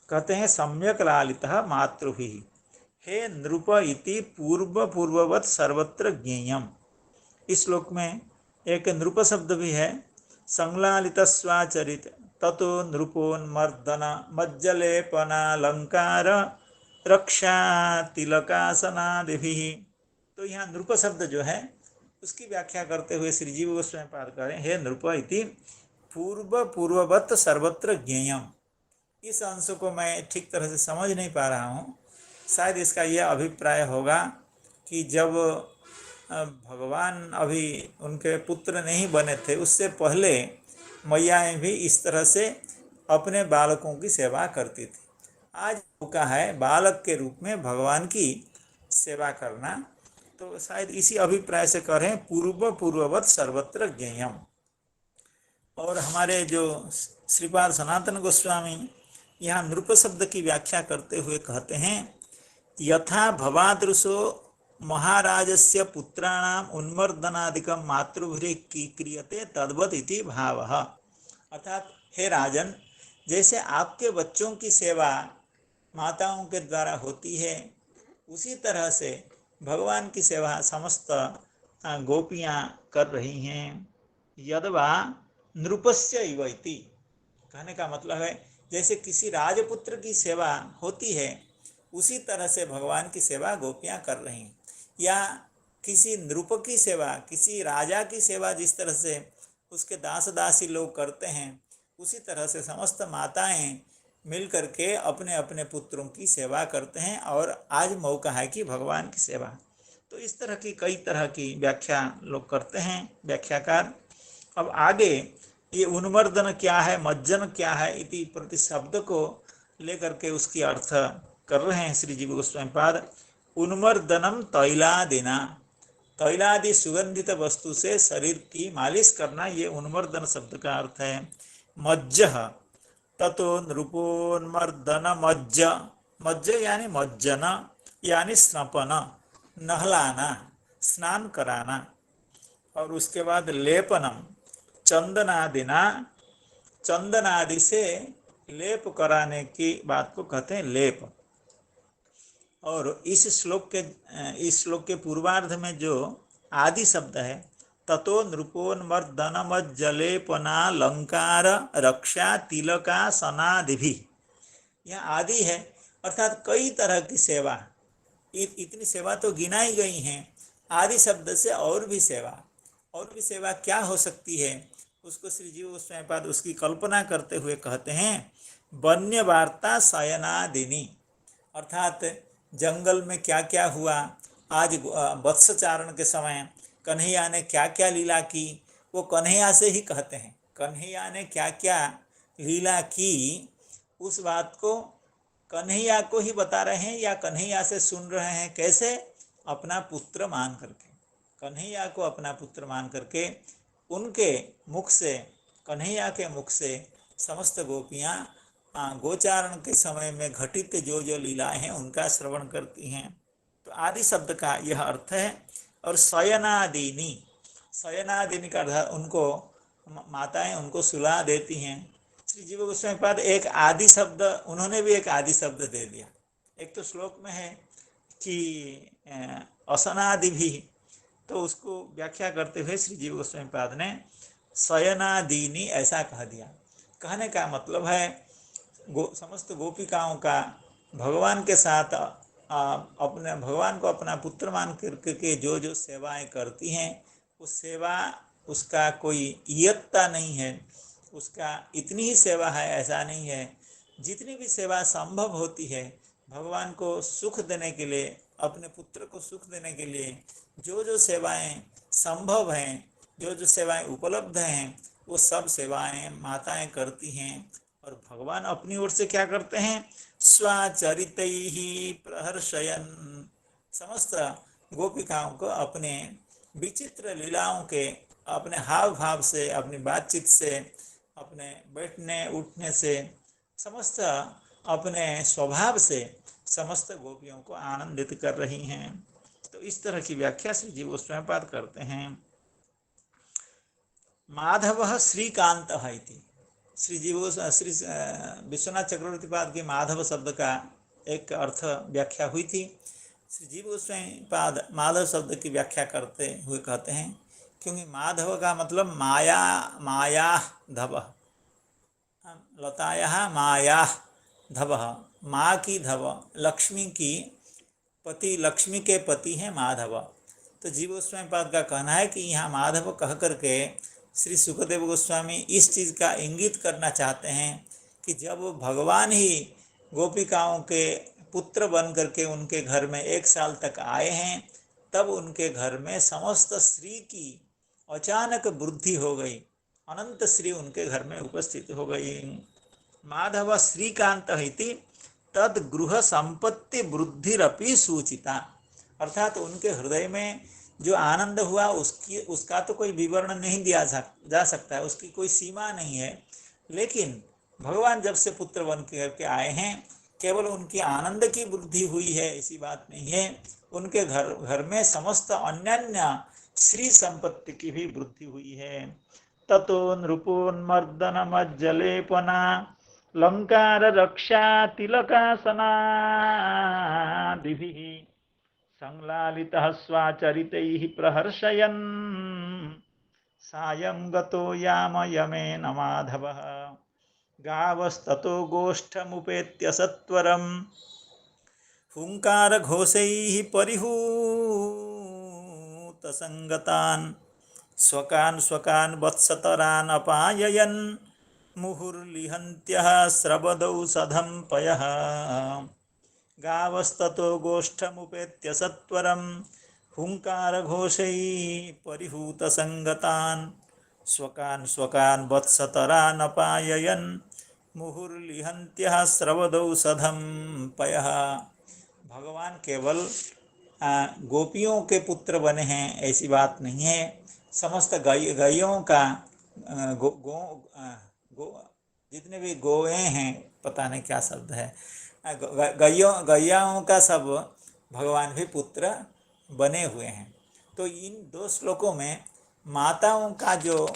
कहते हैं सम्यक लालितः मातृभिः हे नृप इति पूर्ववत् सर्वत्र ज्ञेयम्। इस श्लोक में एक नृप शब्द भी है, संलालित स्वाचरित ततो नृपोन्मर्दन मज्जलेपनालंकार रक्षा तिलकासनादिभिः। तो यहाँ नृप शब्द जो है उसकी व्याख्या करते हुए श्री जीव गोस्वामी पाद करें, हे नृप इति पूर्ववत् सर्वत्र ज्ञेयम्। इस अंश को मैं ठीक तरह से समझ नहीं पा रहा हूँ। शायद इसका यह अभिप्राय होगा कि जब भगवान अभी उनके पुत्र नहीं बने थे, उससे पहले मैयाएं भी इस तरह से अपने बालकों की सेवा करती थी। आज मौका है बालक के रूप में भगवान की सेवा करना, तो शायद इसी अभिप्राय से करें पूर्ववत् सर्वत्र ज्ञेयम्। और हमारे जो श्रीपाद सनातन गोस्वामी यहाँ नृप शब्द की व्याख्या करते हुए कहते हैं, यथा भवादृशो महाराजस्य पुत्राणाम उन्मर्दनादिकं मातृभिः क्रियते तद्वत् इति भावः। अर्थात हे राजन, जैसे आपके बच्चों की सेवा माताओं के द्वारा होती है, उसी तरह से भगवान की सेवा समस्त गोपियाँ कर रही हैं। यद्वा नृपस्य इव इति, कहने का मतलब है जैसे किसी राजपुत्र की सेवा होती है, उसी तरह से भगवान की सेवा गोपियाँ कर रही हैं। या किसी नृप की सेवा, किसी राजा की सेवा जिस तरह से उसके दास दासी लोग करते हैं, उसी तरह से समस्त माताएं मिल करके अपने अपने पुत्रों की सेवा करते हैं। और आज मौका है कि भगवान की सेवा, तो इस तरह की कई तरह की व्याख्या लोग करते हैं व्याख्याकार। अब आगे ये उन्मर्दन क्या है, मज्जन क्या है इति प्रति शब्द को लेकर के उसकी अर्थ कर रहे हैं श्री जीव गोस्वामी पाद। उन्मर्दनम तैलादिना, तैलादि सुगंधित वस्तु से शरीर की मालिश करना, ये उन्मर्दन शब्द का अर्थ है। मज्जः ततो नृपोन्मर्दन मज्ज, मज्ज यानी मज्जन यानी स्नपन, नहलाना, स्नान कराना। और उसके बाद लेपनम चंदनादिना, चंदनादि से लेप कराने की बात को कहते हैं लेप। और इस श्लोक के पूर्वार्ध में जो आदि शब्द है, ततो नृपोन्मर्दनमज्जलेपनालंकार रक्षा तिलकासनादिभिः, यह आदि है, अर्थात कई तरह की सेवा। इतनी सेवा तो गिनाई गई हैं, आदि शब्द से और भी सेवा क्या हो सकती है, उसको श्री जीव गोस्वामी पाद उसकी कल्पना करते हुए कहते हैं, वन्य वार्ता शयनादिनी, अर्थात जंगल में क्या क्या हुआ, आज वत्सचारण के समय कन्हैया ने क्या क्या लीला की, वो कन्हैया से ही कहते हैं, कन्हैया ने क्या क्या लीला की, उस बात को कन्हैया को ही बता रहे हैं या कन्हैया से सुन रहे हैं। कैसे? अपना पुत्र मान करके, कन्हैया को अपना पुत्र मान करके उनके मुख से, कन्हैया के मुख से समस्त गोपियाँ गोचारण के समय में घटित जो जो लीलाएं हैं उनका श्रवण करती हैं। तो आदि शब्द का यह अर्थ है। और शयनादिनी, शयनादिनी का अर्थ उनको माताएं उनको सुला देती हैं। श्री जीव गोस्वामी पाद एक आदि शब्द, उन्होंने भी एक आदि शब्द दे दिया। एक तो श्लोक में है कि असनादि भी, तो उसको व्याख्या करते हुए श्री जीव गोस्वामी पाद ने शयनादीनी ऐसा कह दिया। कहने का मतलब है समस्त गोपिकाओं का भगवान के साथ अपने भगवान को अपना पुत्र मान करके जो जो सेवाएं करती हैं, उस सेवा उसका कोई इयत्ता नहीं है, उसका इतनी ही सेवा है ऐसा नहीं है। जितनी भी सेवा संभव होती है भगवान को सुख देने के लिए, अपने पुत्र को सुख देने के लिए जो जो सेवाएं संभव हैं, जो जो सेवाएं उपलब्ध हैं, वो सब सेवाएं माताएं करती हैं। और भगवान अपनी ओर से क्या करते हैं? स्वाचरितैहि प्रहर्षयन्, समस्त गोपिकाओं को अपने विचित्र लीलाओं के, अपने हाव भाव से, अपनी बातचीत से, अपने बैठने उठने से, समस्त अपने स्वभाव से समस्त गोपियों को आनंदित कर रही हैं। तो इस तरह की व्याख्या श्री जीव गोस्वामीपाद करते हैं। माधव श्रीकांत है इति, श्री विश्वनाथ चक्रवर्तीपाद के माधव शब्द का एक अर्थ व्याख्या हुई थी। श्री जीव गोस्वामीपाद माधव शब्द की व्याख्या करते हुए कहते हैं, क्योंकि माधव का मतलब माया धव, लताया माया धव, माँ की धव, लक्ष्मी की पति, लक्ष्मी के पति हैं माधव। तो जीव गोस्वामीपाद का कहना है कि यहाँ माधव कह करके श्री सुखदेव गोस्वामी इस चीज़ का इंगित करना चाहते हैं कि जब भगवान ही गोपिकाओं के पुत्र बन करके उनके घर में 1 साल तक आए हैं, तब उनके घर में समस्त श्री की अचानक वृद्धि हो गई, अनंत श्री उनके घर में उपस्थित हो गई। माधव श्रीकांत इति तद गृह संपत्ति वृद्धिरपि सूचिता, अर्थात उनके हृदय में जो आनंद हुआ उसका तो कोई विवरण नहीं दिया जा सकता है, उसकी कोई सीमा नहीं है। लेकिन भगवान जब से पुत्र बन करके आए हैं, केवल उनकी आनंद की वृद्धि हुई है ऐसी बात नहीं है, उनके घर में समस्त अन्यान्य श्री संपत्ति की भी वृद्धि हुई है। ततो नृपोन्मर्दनमज्जलेपना लंकार रक्षा तिलकासनादिभिः संलालितः स्वाचरितैः प्रहर्षयन् सायं गतो यामयमेन माधवः गावस्ततो गोष्ठमुपेत्य सत्वरं हुंकारघोषैः परिहूतसंगतान् स्वकान् वत्सतरान् अपाययन् मुहुर्लिहन्त्यः स्रवदौ सधं पयः गावस्ततो गोष्ठमुपेत्य सत्वरं हुंकारघोषैः परिहूतसंगतान् स्वकान् वत्सतरान् अपाययन् मुहुर्लिहन्त्यः स्रवदौ सधं पयः। भगवान केवल गोपियों के पुत्र बने हैं ऐसी बात नहीं है, समस्त गायों का जितने भी गोए हैं, पता नहीं क्या शब्द है, गैयाओं का सब भगवान भी पुत्र बने हुए हैं। तो इन 2 श्लोकों में माताओं का जो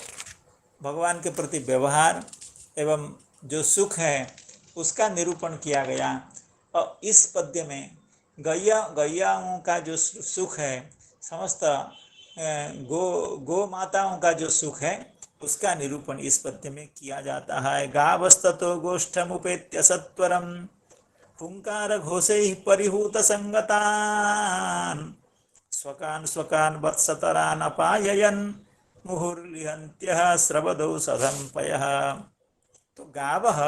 भगवान के प्रति व्यवहार एवं जो सुख है उसका निरूपण किया गया, और इस पद्य में गैयाओं का जो सुख है, समस्त गो माताओं का जो सुख है उसका निरूपण इस पद्य में किया जाता है। गावस्ततो गोष्ठमुपेत्य सत्वरं हुंकारघोषैः परिहूतसंगतान् स्वकान् वत्सतरान् अपाययन् मुहुर्लिहन्त्यः स्रवदौ सधं पयः। तो गावः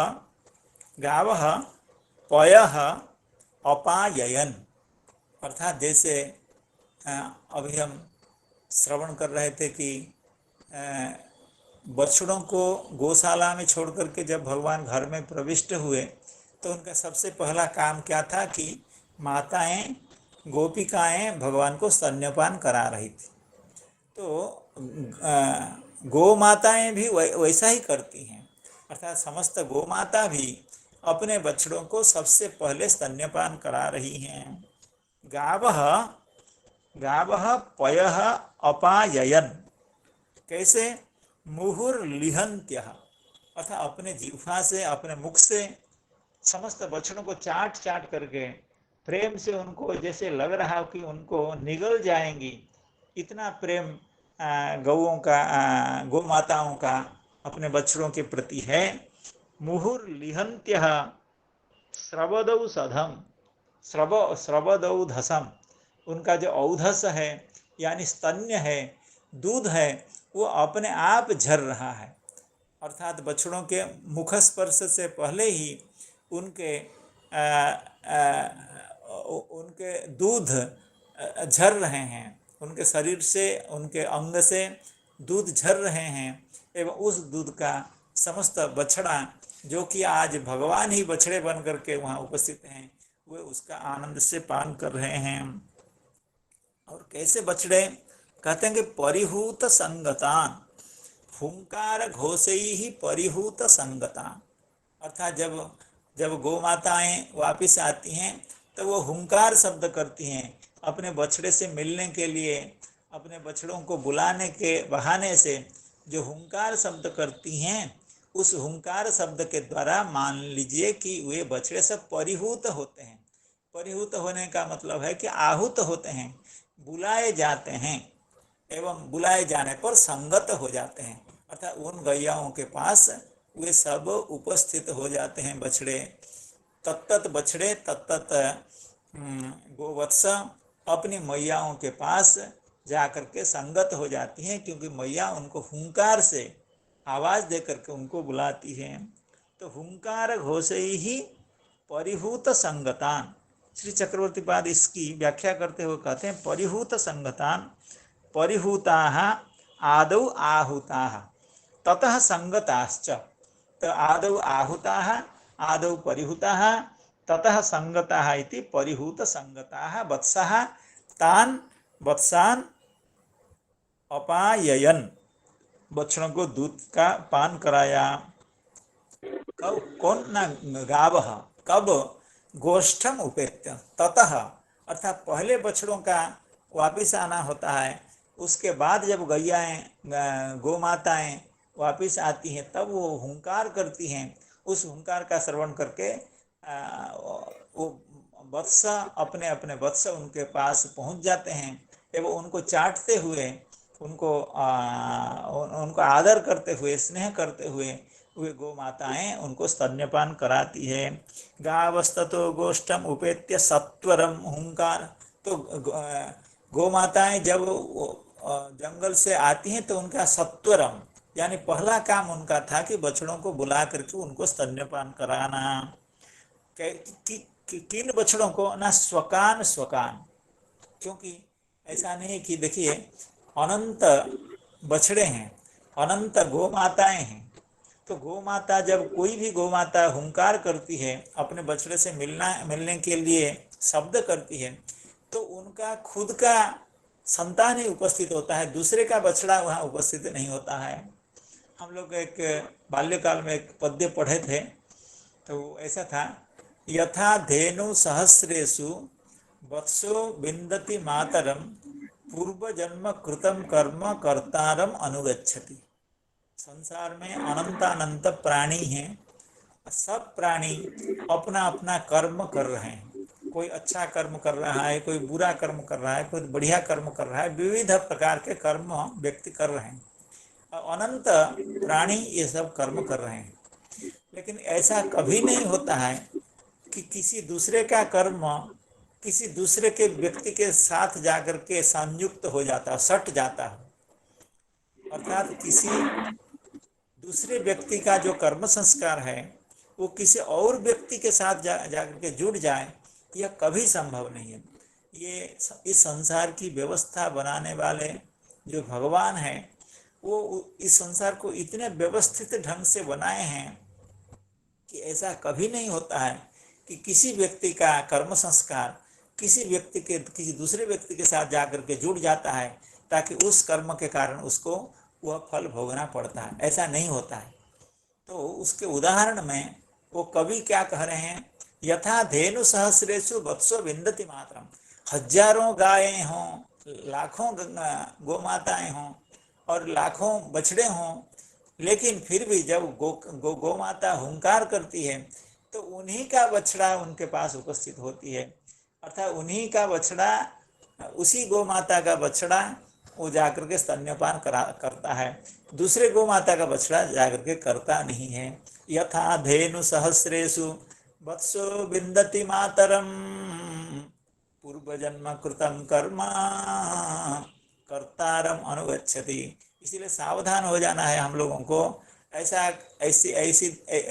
पयः अपाययन्, अर्थात जैसे अभी हम श्रवण कर रहे थे कि बछड़ों को गौशाला में छोड़ करके जब भगवान घर में प्रविष्ट हुए तो उनका सबसे पहला काम क्या था कि माताएं, गोपिकाएं भगवान को स्तन्यपान करा रही थी। तो गौ माताएं भी वैसा ही करती हैं, अर्थात समस्त गौ माता भी अपने बछड़ों को सबसे पहले स्तन्यपान करा रही हैं। गावः पयः अपाययन्, कैसे? मुहुर्लिहन्त्यः, अर्थात अपने जिह्वा से, अपने मुख से समस्त बछड़ों को चाट करके प्रेम से उनको जैसे लग रहा कि उनको निगल जाएंगी, इतना प्रेम गौओं का गौ माताओं का अपने बछड़ों के प्रति है। मुहुर्लिहन्त्यः स्रवदौ सधम स्रवदौधसम, उनका जो औधस है यानी स्तन्य है, दूध है, वो अपने आप झर रहा है। अर्थात बछड़ों के मुख स्पर्श से पहले ही उनके उनके दूध झर रहे हैं, उनके शरीर से, उनके अंग से दूध झर रहे हैं। एवं उस दूध का समस्त बछड़ा, जो कि आज भगवान ही बछड़े बन करके वहाँ उपस्थित हैं, वे उसका आनंद से पान कर रहे हैं। और कैसे बछड़े? कहते हैं कि परिहूत संगतान, हुंकार घोषे ही परिहूत संगतान। अर्थात जब गौ माताएं वापिस आती हैं तो वो हुंकार शब्द करती हैं अपने बछड़े से मिलने के लिए। अपने बछड़ों को बुलाने के बहाने से जो हुंकार शब्द करती हैं, उस हुंकार शब्द के द्वारा मान लीजिए कि वे बछड़े सब परिहूत होते हैं। परिहूत होने का मतलब है कि आहूत होते हैं, बुलाए जाते हैं, एवं बुलाए जाने पर संगत हो जाते हैं। अर्थात उन गैयाओं के पास वे सब उपस्थित हो जाते हैं बछड़े। तत्तत बछड़े तत्तत गोवत्स अपनी मैयाओं के पास जाकर के संगत हो जाती हैं, क्योंकि मैया उनको हुंकार से आवाज दे करके उनको बुलाती हैं। तो हुंकार घोषे ही परिहूत संगतान। श्री चक्रवर्ती पाद इसकी व्याख्या करते हुए कहते हैं परिहूत संगतान परिहूताः आदौ आहूताः ततः संगताश्च। तो आदौ आहूताः आदौ परिहूताः ततः संगताः इति परिहूत संगताः वत्सः तान वत्सान अपाययन, बछड़ों को दूध का पान कराया। कब? कौन? न गावः, कब? गोष्ठम उपेत्य ततः, अर्थात पहले बछड़ों का वापिस आना होता है, उसके बाद जब गैयाएं गौ माताएं वापिस आती हैं तब वो हुंकार करती हैं। उस हुंकार का श्रवण करके वो वत्स अपने अपने वत्स उनके पास पहुंच जाते हैं एवं उनको चाटते हुए, उनको आदर करते हुए, स्नेह करते हुए वे गौ माताएं उनको स्तन्यपान कराती है। गावस्ततो गोष्ठम उपेत्य सत्वरम हुंकार। तो गौ माताएं जब जंगल से आती हैं तो उनका सत्वरम यानी पहला काम उनका था कि बछड़ों को बुला करके उनको स्तन्यपान कराना। किन बछड़ों को? ना स्वकान स्वकान, क्योंकि ऐसा नहीं कि देखिए अनंत बछड़े हैं, अनंत गौ माताएं हैं। तो गौ माता, जब कोई भी गौ माता हुंकार करती है, अपने बछड़े से मिलने के लिए शब्द करती है, तो उनका खुद का संतान ही उपस्थित होता है, दूसरे का बछड़ा वहाँ उपस्थित नहीं होता है। हम लोग एक बाल्यकाल में एक पद्य पढ़े थे, तो ऐसा था, यथा धेनु सहस्रेषु वत्सो विन्दति मातरम पूर्व जन्म कृतम कर्म कर्तारम अनुगच्छति। संसार में अनंतानंत प्राणी हैं, सब प्राणी अपना अपना कर्म कर रहे हैं। कोई अच्छा कर्म कर रहा है, कोई बुरा कर्म कर रहा है, कोई बढ़िया कर्म कर रहा है, विविध प्रकार के कर्म व्यक्ति कर रहे हैं। अनंत प्राणी ये सब कर्म कर रहे हैं, लेकिन ऐसा कभी नहीं होता है कि किसी दूसरे का कर्म किसी दूसरे के व्यक्ति के साथ जाकर के संयुक्त हो जाता, सट जाता है। अर्थात किसी दूसरे व्यक्ति का जो कर्म संस्कार है वो किसी और व्यक्ति के साथ जाकर के जुड़ जाए, यह कभी संभव नहीं है। ये इस संसार की व्यवस्था बनाने वाले जो भगवान हैं, वो इस संसार को इतने व्यवस्थित ढंग से बनाए हैं कि ऐसा कभी नहीं होता है कि किसी व्यक्ति का कर्म संस्कार किसी दूसरे व्यक्ति के साथ जाकर के जुड़ जाता है ताकि उस कर्म के कारण उसको वह फल भोगना पड़ता है। ऐसा नहीं होता है। तो उसके उदाहरण में वो कवि क्या कह रहे हैं, यथा धेनु सहस्रेषु वत्सो विन्दति मातरम। हजारों गायें हों, लाखों गौ माताएं हों और लाखों बछड़े हों, लेकिन फिर भी जब गौ माता हुंकार करती है तो उन्हीं का बछड़ा उनके पास उपस्थित होती है। अर्थात उन्हीं का बछड़ा, उसी गौ माता का बछड़ा वो जाकर के स्तन्यपान करता है, दूसरे गौ माता का बछड़ा जाकर के करता नहीं है। यथा धेनु सहस्रेषु वत्सो विन्दति मातरम पूर्व जन्म कृतम कर्म कर्तारम अनुगच्छति। इसीलिए सावधान हो जाना है हम लोगों को।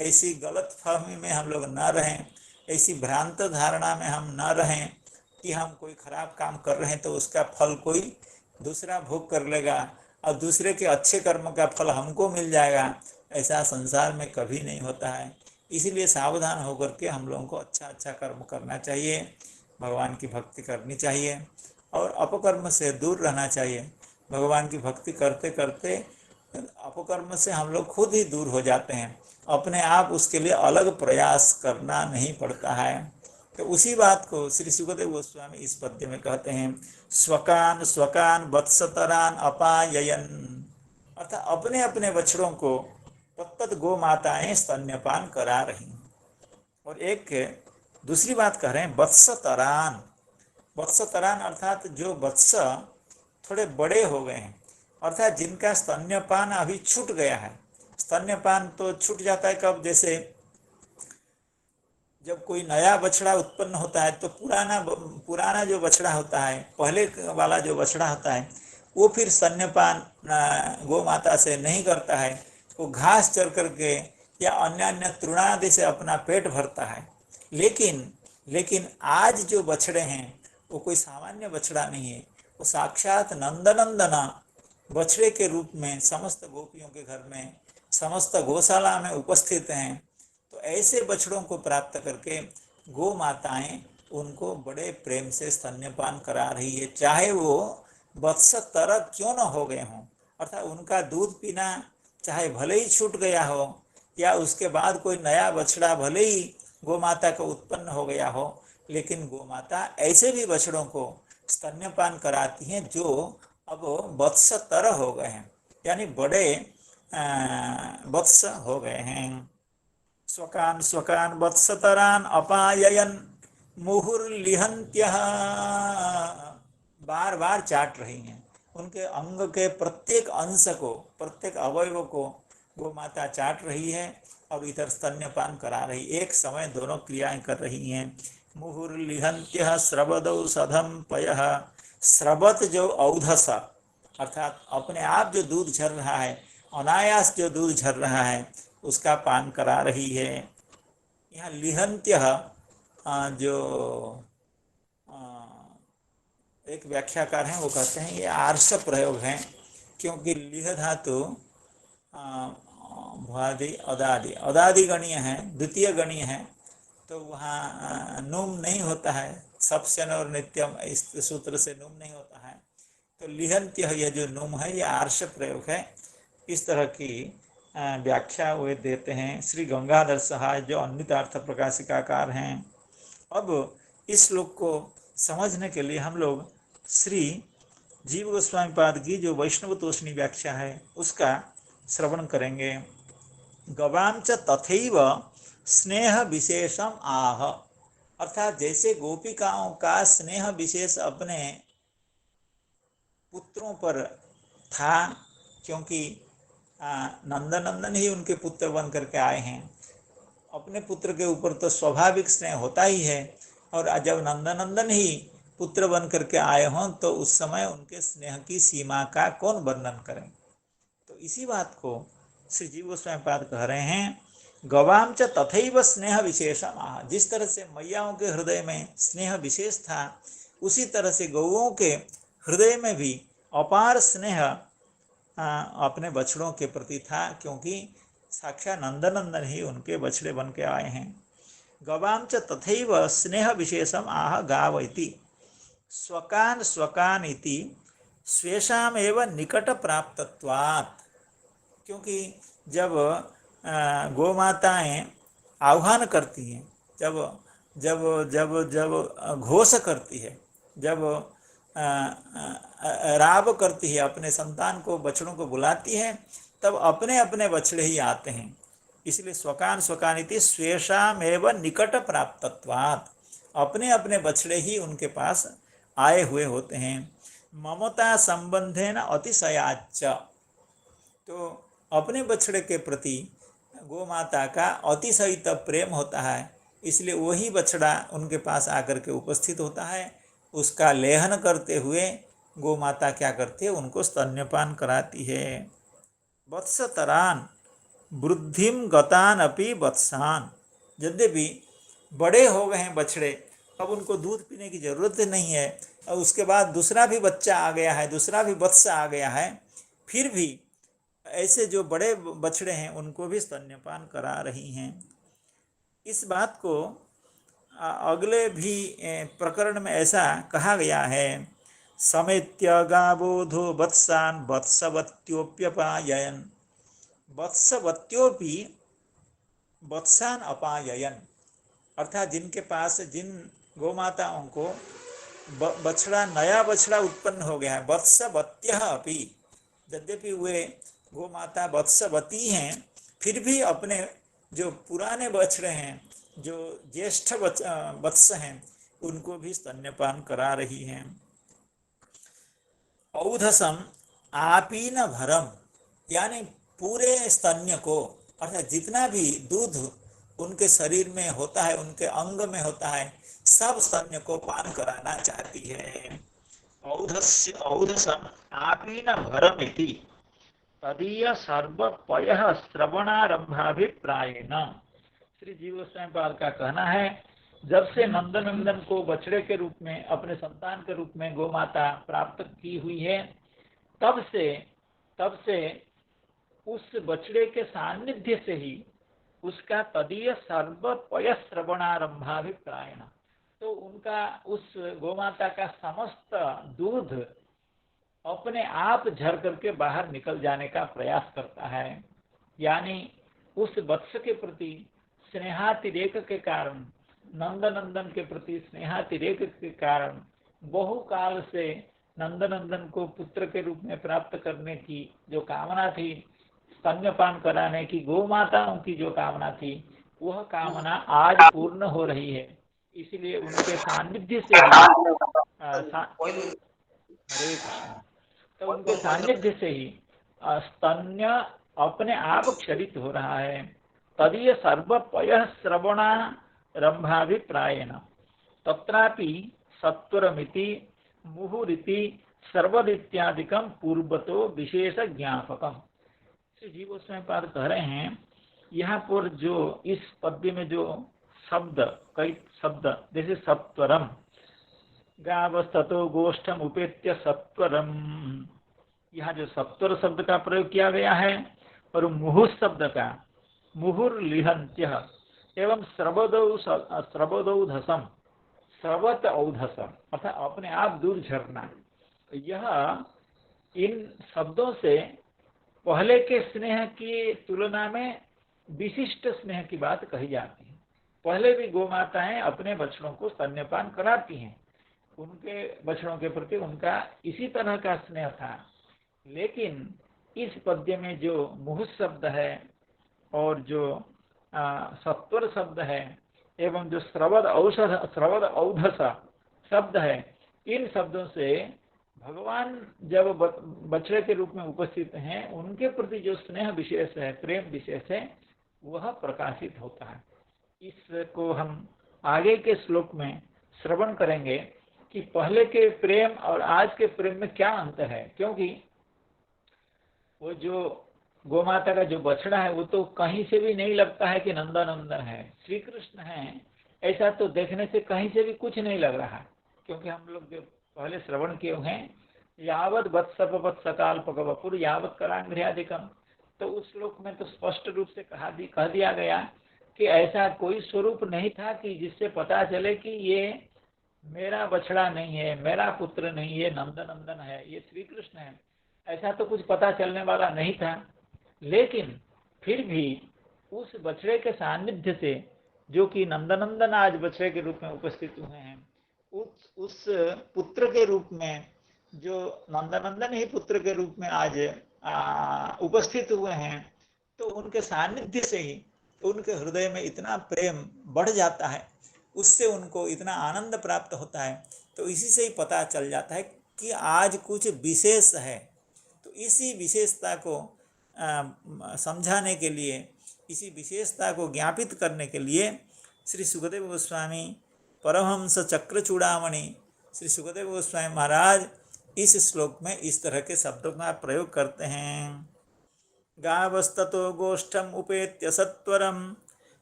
ऐसी गलत फहमी में हम लोग न रहें, ऐसी भ्रांत धारणा में हम न रहें कि हम कोई खराब काम कर रहे हैं तो उसका फल कोई दूसरा भोग कर लेगा और दूसरे के अच्छे कर्म का फल हमको मिल जाएगा। ऐसा संसार में कभी नहीं होता है। इसीलिए सावधान होकर के हम लोगों को अच्छा अच्छा कर्म करना चाहिए, भगवान की भक्ति करनी चाहिए और अपकर्म से दूर रहना चाहिए। भगवान की भक्ति करते करते अपकर्म से हम लोग खुद ही दूर हो जाते हैं, अपने आप उसके लिए अलग प्रयास करना नहीं पड़ता है। तो उसी बात को श्री सुखदेव गोस्वामी इस पद्य में कहते हैं, स्वकान स्वकान वत्सतरान अपाययन, अर्थात अपने अपने बछड़ों को तत्त गो माताएं स्तन्यपान करा रही। और एक दूसरी बात कह रहे हैं वत्सतरान। वत्सतरान अर्थात जो वत्स थोड़े बड़े हो गए हैं, अर्थात जिनका स्तन्यपान अभी छूट गया है। स्तन्यपान तो छूट जाता है कब? जैसे जब कोई नया बछड़ा उत्पन्न होता है तो पुराना जो बछड़ा होता है, पहले वाला जो बछड़ा होता है, वो फिर स्तन्यपान गौ माता से नहीं करता है, वो घास चर करके या अन्य अन्य तृणादि से अपना पेट भरता है। लेकिन आज जो बछड़े हैं वो कोई सामान्य बछड़ा नहीं है, वो साक्षात नंदनंदना बछड़े के रूप में समस्त गोपियों के घर में, समस्त गौशाला में उपस्थित हैं। तो ऐसे बछड़ों को प्राप्त करके गौ माताएं उनको बड़े प्रेम से स्तन्यपान करा रही है, चाहे वो वत्स तरह क्यों न हो गए हों। अर्थात उनका दूध पीना चाहे भले ही छूट गया हो या उसके बाद कोई नया बछड़ा भले ही गौ माता का उत्पन्न हो गया हो, लेकिन गौ माता ऐसे भी बछड़ों को स्तन्यपान कराती हैं जो अब वत्स तरह हो गए हैं, यानी बड़े वत्स हो गए हैं। स्वकान स्वकान वत्सतरान अपाययन मुहुर्लिहन्त्यः, बार बार चाट रही हैं। उनके अंग के प्रत्येक अंश को, प्रत्येक अवयव को गौ माता चाट रही है और इधर स्तन्यपान करा रही, एक समय दोनों क्रियाएं कर रही हैं। मुहुर्लिहन्त्यः स्रवदौ सधम पयः, स्रवत जो औधसा अर्थात अपने आप जो दूध झर रहा है, अनायास जो दूध झर रहा है उसका पान करा रही है। यहाँ लिहन्त्य जो एक व्याख्याकार हैं वो कहते हैं ये आर्ष प्रयोग है, क्योंकि लिह धातु भुआदि अदादि गणीय है, द्वितीय गणीय है, तो वहाँ नुम नहीं होता है। सप्शन और नित्यम इस सूत्र से नुम नहीं होता है, तो लिहन्त्य यह जो नुम है ये आर्ष प्रयोग है। इस तरह की व्याख्या वे देते हैं श्री गंगाधर सहाय जो अन्वितार्थ प्रकाशिकाकार हैं। अब इस श्लोक को समझने के लिए हम लोग श्री जीव गोस्वामी पाद की जो वैष्णव तोषणी व्याख्या है उसका श्रवण करेंगे। गवाम च तथैव स्नेह विशेषम आह, अर्थात जैसे गोपिकाओं का स्नेह विशेष अपने पुत्रों पर था, क्योंकि नंदनंदन ही उनके पुत्र बन करके आए हैं, अपने पुत्र के ऊपर तो स्वाभाविक स्नेह होता ही है, और जब नंदनंदन ही पुत्र बन करके आए हों तो उस समय उनके स्नेह की सीमा का कौन वर्णन करें। तो इसी बात को श्री जीव गोस्वामी पाद कह रहे हैं, गवाम च तथैव स्नेह विशेषम आह, जिस तरह से मैयाओं के हृदय में स्नेह विशेष था उसी तरह से गौओं के हृदय में भी अपार स्नेह अपने बछड़ों के प्रति था, क्योंकि साक्षात नंदनंदन ही उनके बछड़े बन के आए हैं। गवाम च तथैव स्नेह विशेषम आह गाव इति स्वकान स्वकान इति स्वेषाम एव निकट प्राप्तत्वात्, क्योंकि जब गौ माताएं आह्वान करती हैं, जब जब जब जब घोष करती है, जब राब करती है, अपने संतान को बछड़ों को बुलाती है, तब अपने अपने बछड़े ही आते हैं। इसलिए स्वकान स्वकान इति स्वेषाम एव निकट प्राप्तत्वात्, अपने अपने बछड़े ही उनके पास आए हुए होते हैं। ममता संबंधेन अतिशयाच्च, तो अपने बछड़े के प्रति गौ माता का अतिशयित प्रेम होता है, इसलिए वही बछड़ा उनके पास आकर के उपस्थित होता है। उसका लेहन करते हुए गौ माता क्या करती है, उनको स्तन्यपान कराती है। वत्सतरान वृद्धिम गतान अपि वत्सान, यद्यपि बड़े हो गए हैं बछड़े, अब उनको दूध पीने की ज़रूरत नहीं है, और उसके बाद दूसरा भी बच्चा आ गया है, दूसरा भी वत्स आ गया है, फिर भी ऐसे जो बड़े बछड़े हैं उनको भी स्तन्यपान करा रही हैं। इस बात को अगले भी प्रकरण में ऐसा कहा गया है, समेत्य गावोधो वत्सान वत्सवत्योप्यपाययन् वत्सवत्योपि वत्सान अपाययन्, अर्थात जिनके पास जिन गौ माताओं को बछड़ा नया बछड़ा उत्पन्न हो गया है, वत्सवत्यः अपि, यद्यपि वे गौ माता वत्सवती हैं, फिर भी अपने जो पुराने बछड़े हैं, जो ज्येष्ठ वत्स हैं, उनको भी स्तन्यपान करा रही हैं। औधसम आपीन भरम, यानी पूरे स्तन्य को, अर्थात जितना भी दूध उनके शरीर में होता है, उनके अंग में होता है, सब स्तन्य को पान कराना चाहती है। औधसम आपीन भरमिति तदीय सर्वपयः श्रवणारंभाभिप्रायेण। श्री जीव गोस्वामी पाद का कहना है, जब से नंदनंदन को बछड़े के रूप में, अपने संतान के रूप में गौ माता प्राप्त की हुई है, तब से उस बछड़े के सानिध्य से ही उसका तदीय सर्वपय श्रवणारंभाभिप्रायेण, तो उनका उस गौ माता का समस्त दूध अपने आप झर करके बाहर निकल जाने का प्रयास करता है। यानी उस वत्स के प्रति स्नेहातिरेक के कारण, नंदनंदन के प्रति स्नेहातिरेक के कारण बहुकाल से नंदनंदन को पुत्र के रूप में प्राप्त करने की जो कामना थी, स्तन्यपान कराने की गौ माताओं की जो कामना थी, वह कामना आज पूर्ण हो रही है। इसलिए उनके सानिध्य से ही तो उनके सानिध्य से ही स्तन्य अपने आप क्षरित हो रहा है। तदीय सर्वपय श्रवणारंभाभिप्रायेण तत्रापि सत्वरमिति मुहुरिति सर्वदित्यादिकम पूर्वतो विशेष ज्ञापकम। श्री जीव गोस्वामी पाद कह रहे हैं, यहाँ पर जो इस पद्य में जो शब्द, कई शब्द, जैसे सत्वरम, गावस्ततो गोष्ठम उपेत्य सत्वरम, यहाँ जो सत्वर शब्द का प्रयोग किया गया है, और मुहुः शब्द का, मुहुर्लिहन्त्यः एवं स्रवदौधसम, स्रवत औधसम, अर्थात अपने आप दूर झरना, यह इन शब्दों से पहले के स्नेह की तुलना में विशिष्ट स्नेह की बात कही जाती है। पहले भी गौ माताएं अपने बछड़ों को स्तन्यपान कराती हैं, उनके बछड़ों के प्रति उनका इसी तरह का स्नेह था। लेकिन इस पद्य में जो मुहुः शब्द है और जो सत्वर शब्द है एवं जो श्रवद औधस शब्द है, इन शब्दों से भगवान जब बछड़े के रूप में उपस्थित हैं, उनके प्रति जो स्नेह विशेष है, प्रेम विशेष है, वह प्रकाशित होता है। इसको हम आगे के श्लोक में श्रवण करेंगे कि पहले के प्रेम और आज के प्रेम में क्या अंतर है, क्योंकि वो जो गौ माता का जो बछड़ा है, वो तो कहीं से भी नहीं लगता है कि नंदनंदन है, श्री कृष्ण है, ऐसा तो देखने से कहीं से भी कुछ नहीं लग रहा, क्योंकि हम लोग जो पहले श्रवण किए हैं, यावत वत्सपवत् सकाल्पकवपुर यावत करांघ्र्यादिकम, तो उस श्लोक में तो स्पष्ट रूप से कह दिया गया कि ऐसा कोई स्वरूप नहीं था कि जिससे पता चले कि ये मेरा बछड़ा नहीं है, मेरा पुत्र नहीं है, नंदनंदन है, ये श्री कृष्ण है, ऐसा तो कुछ पता चलने वाला नहीं था। लेकिन फिर भी उस बछड़े के सानिध्य से, जो कि नंदनंदन आज बछड़े के रूप में उपस्थित हुए हैं, उस पुत्र के रूप में, जो नंदनंदन ही पुत्र के रूप में आज उपस्थित हुए हैं, तो उनके सानिध्य से ही उनके हृदय में इतना प्रेम बढ़ जाता है, उससे उनको इतना आनंद प्राप्त होता है। तो इसी से ही पता चल जाता है कि आज कुछ विशेष है। तो इसी विशेषता को समझाने के लिए, इसी विशेषता को ज्ञापित करने के लिए श्री सुखदेव गोस्वामी परमहंस चक्र चूड़ामणि श्री सुखदेव गोस्वामी महाराज इस श्लोक में इस तरह के शब्दों का प्रयोग करते हैं। गावस्ततो गोष्ठम उपेत्य सत्वरम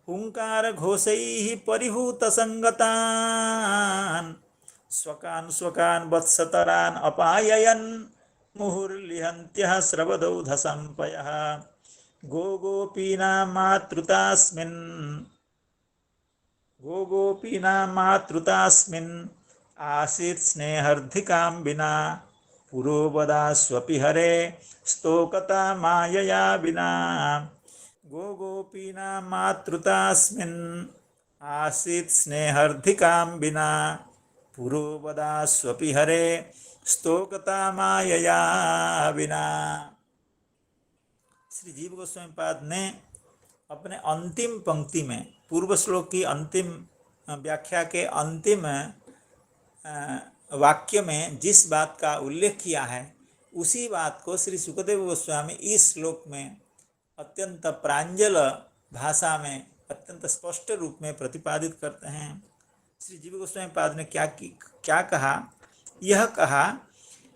हुंकार घोषैः परिहूत संगतान स्वकान स्वकान वत्सतरान अपाययन् मुहुर्लिहन्त्यः स्रवदौध संपयः गोगोपीनां मातृतास्मिन् आसीत् स्नेहर्धिकां विना पुरोवदास्वपि हरे स्तोकता मायया विना। गोगोपीनां मातृतास्मिन् आसीत् स्नेहर्धिकां विना पुरोवदास्वपि हरे स्तोकता मायया विना। श्री जीव गोस्वामी पाद ने अपने अंतिम पंक्ति में, पूर्व श्लोक की अंतिम व्याख्या के अंतिम वाक्य में जिस बात का उल्लेख किया है, उसी बात को श्री सुखदेव गोस्वामी इस श्लोक में अत्यंत प्रांजल भाषा में, अत्यंत स्पष्ट रूप में प्रतिपादित करते हैं। श्री जीव गोस्वामी पाद ने क्या कहा? यह कहा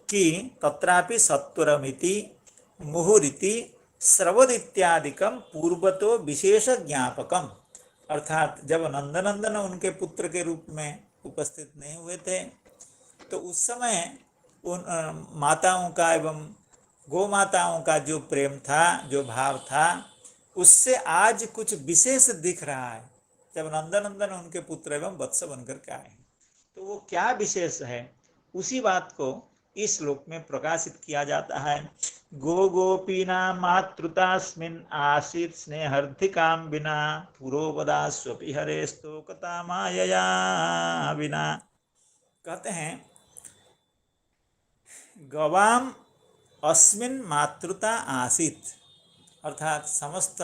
कि तत्रापि सत्वरमिति मुहुरिति स्रवद इत्यादिकम पूर्वतो विशेष ज्ञापकम। अर्थात जब नंदनंदन उनके पुत्र के रूप में उपस्थित नहीं हुए थे, तो उस समय उन माताओं का एवं गौ माताओं का जो प्रेम था, जो भाव था, उससे आज कुछ विशेष दिख रहा है जब नंदनंदन उनके पुत्र एवं वत्स बनकर के आए। तो वो क्या विशेष है, उसी बात को इस श्लोक में प्रकाशित किया जाता है। गो गोपीना मातृतास्मिन् आसीत् स्नेहर्धिकां विना पुरोवदास्वपि हरे स्तोकता मायया विना। कहते हैं गवाम अस्मिन् मातृता आसीत्, अर्थात समस्त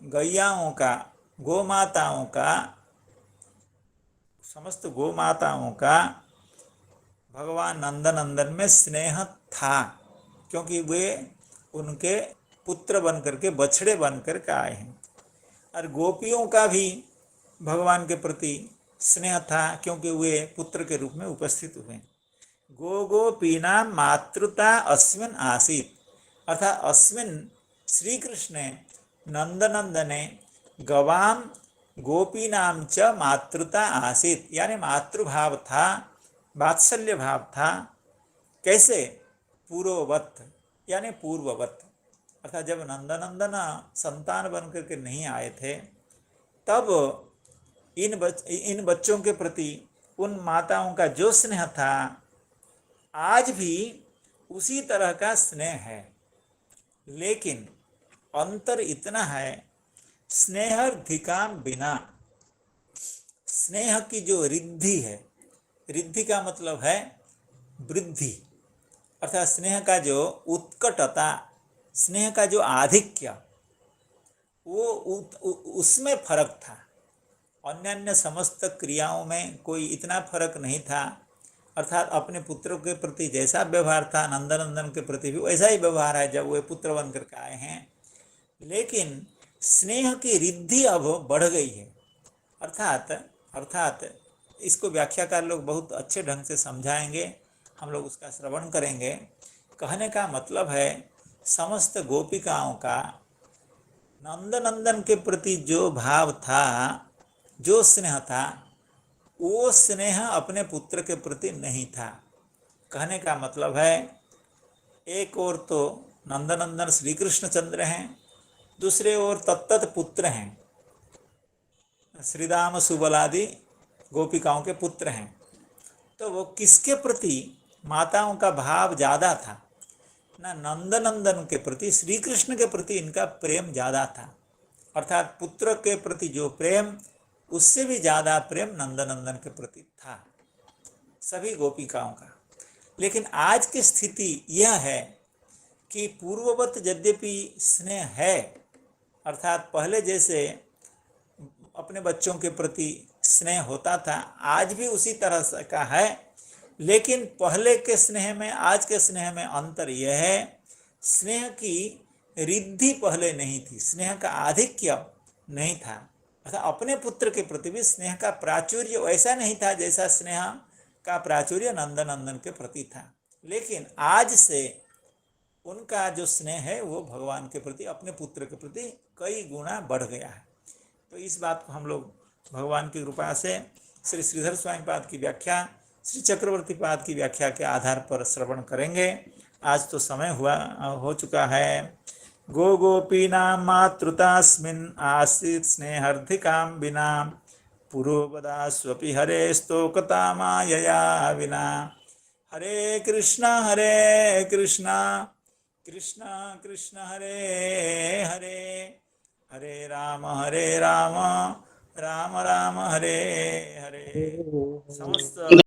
गैयाओं का, गोमाताओं का, समस्त गोमाताओं का भगवान नंदनंदन में स्नेह था, क्योंकि वे उनके पुत्र बनकर के, बछड़े बनकर के आए हैं। और गोपियों का भी भगवान के प्रति स्नेह था, क्योंकि वे पुत्र के रूप में उपस्थित हुए। गो गोपीना मातृता अस्मिन् आसीत्, अर्थात अस्मिन् श्री कृष्णे नंदनंदने गवाम गोपीनाम च मातृता आसीत्, यानी मातृभाव था, वात्सल्य भाव था। कैसे? पूर्ववत, यानी पूर्ववत। अर्थात जब नंदनंदन संतान बनकर के नहीं आए थे, तब इन बच्चों के प्रति उन माताओं का जो स्नेह था, आज भी उसी तरह का स्नेह है। लेकिन अंतर इतना है, स्नेहर्धिकां बिना, स्नेह की जो रिद्धि है, रिद्धि का मतलब है वृद्धि, अर्थात स्नेह का जो उत्कटता, स्नेह का जो आधिक्य, वो उसमें फर्क था। अन्य समस्त क्रियाओं में कोई इतना फर्क नहीं था। अर्थात अपने पुत्रों के प्रति जैसा व्यवहार था, नंदनंदन के प्रति भी वैसा ही व्यवहार है जब वे पुत्र बनकर के आए हैं। लेकिन स्नेह की रिद्धि अब बढ़ गई है। अर्थात इसको व्याख्याकार लोग बहुत अच्छे ढंग से समझाएंगे, हम लोग उसका श्रवण करेंगे। कहने का मतलब है, समस्त गोपिकाओं का नंदनंदन के प्रति जो भाव था, जो स्नेह था, वो स्नेह अपने पुत्र के प्रति नहीं था। कहने का मतलब है, एक ओर तो नंदनंदन श्री कृष्णचंद्र हैं, दूसरे ओर तत्त पुत्र हैं, श्रीदाम सुबलादि गोपिकाओं के पुत्र हैं। तो वो किसके प्रति माताओं का भाव ज़्यादा था? ना नंदनंदन के प्रति, श्री कृष्ण के प्रति इनका प्रेम ज़्यादा था। अर्थात पुत्र के प्रति जो प्रेम, उससे भी ज़्यादा प्रेम नंदनंदन के प्रति था, सभी गोपिकाओं का। लेकिन आज की स्थिति यह है कि पूर्ववत यद्यपि स्नेह है, अर्थात पहले जैसे अपने बच्चों के प्रति स्नेह होता था, आज भी उसी तरह का है। लेकिन पहले के स्नेह में आज के स्नेह में अंतर यह है, स्नेह की रिद्धि पहले नहीं थी, स्नेह का आधिक्य नहीं था, अर्थात अपने पुत्र के प्रति भी स्नेह का प्राचुर्य वैसा नहीं था जैसा स्नेह का प्राचुर्य नंदन के प्रति था। लेकिन आज से उनका जो स्नेह है वो भगवान के प्रति, अपने पुत्र के प्रति कई गुना बढ़ गया है। तो इस बात को हम लोग भगवान की कृपा से श्री श्रीधर स्वामी पाद की व्याख्या, श्री चक्रवर्ती पाद की व्याख्या के आधार पर श्रवण करेंगे। आज तो समय हो चुका है। गो गोपीनां मातृतास्मिन् आसीत् स्नेहर्धिकां विना, पुरोपदास्वपि हरे स्तोकतामायया विना। हरे कृष्णा कृष्णा कृष्ण हरे हरे, हरे राम राम राम हरे हरे। समस्त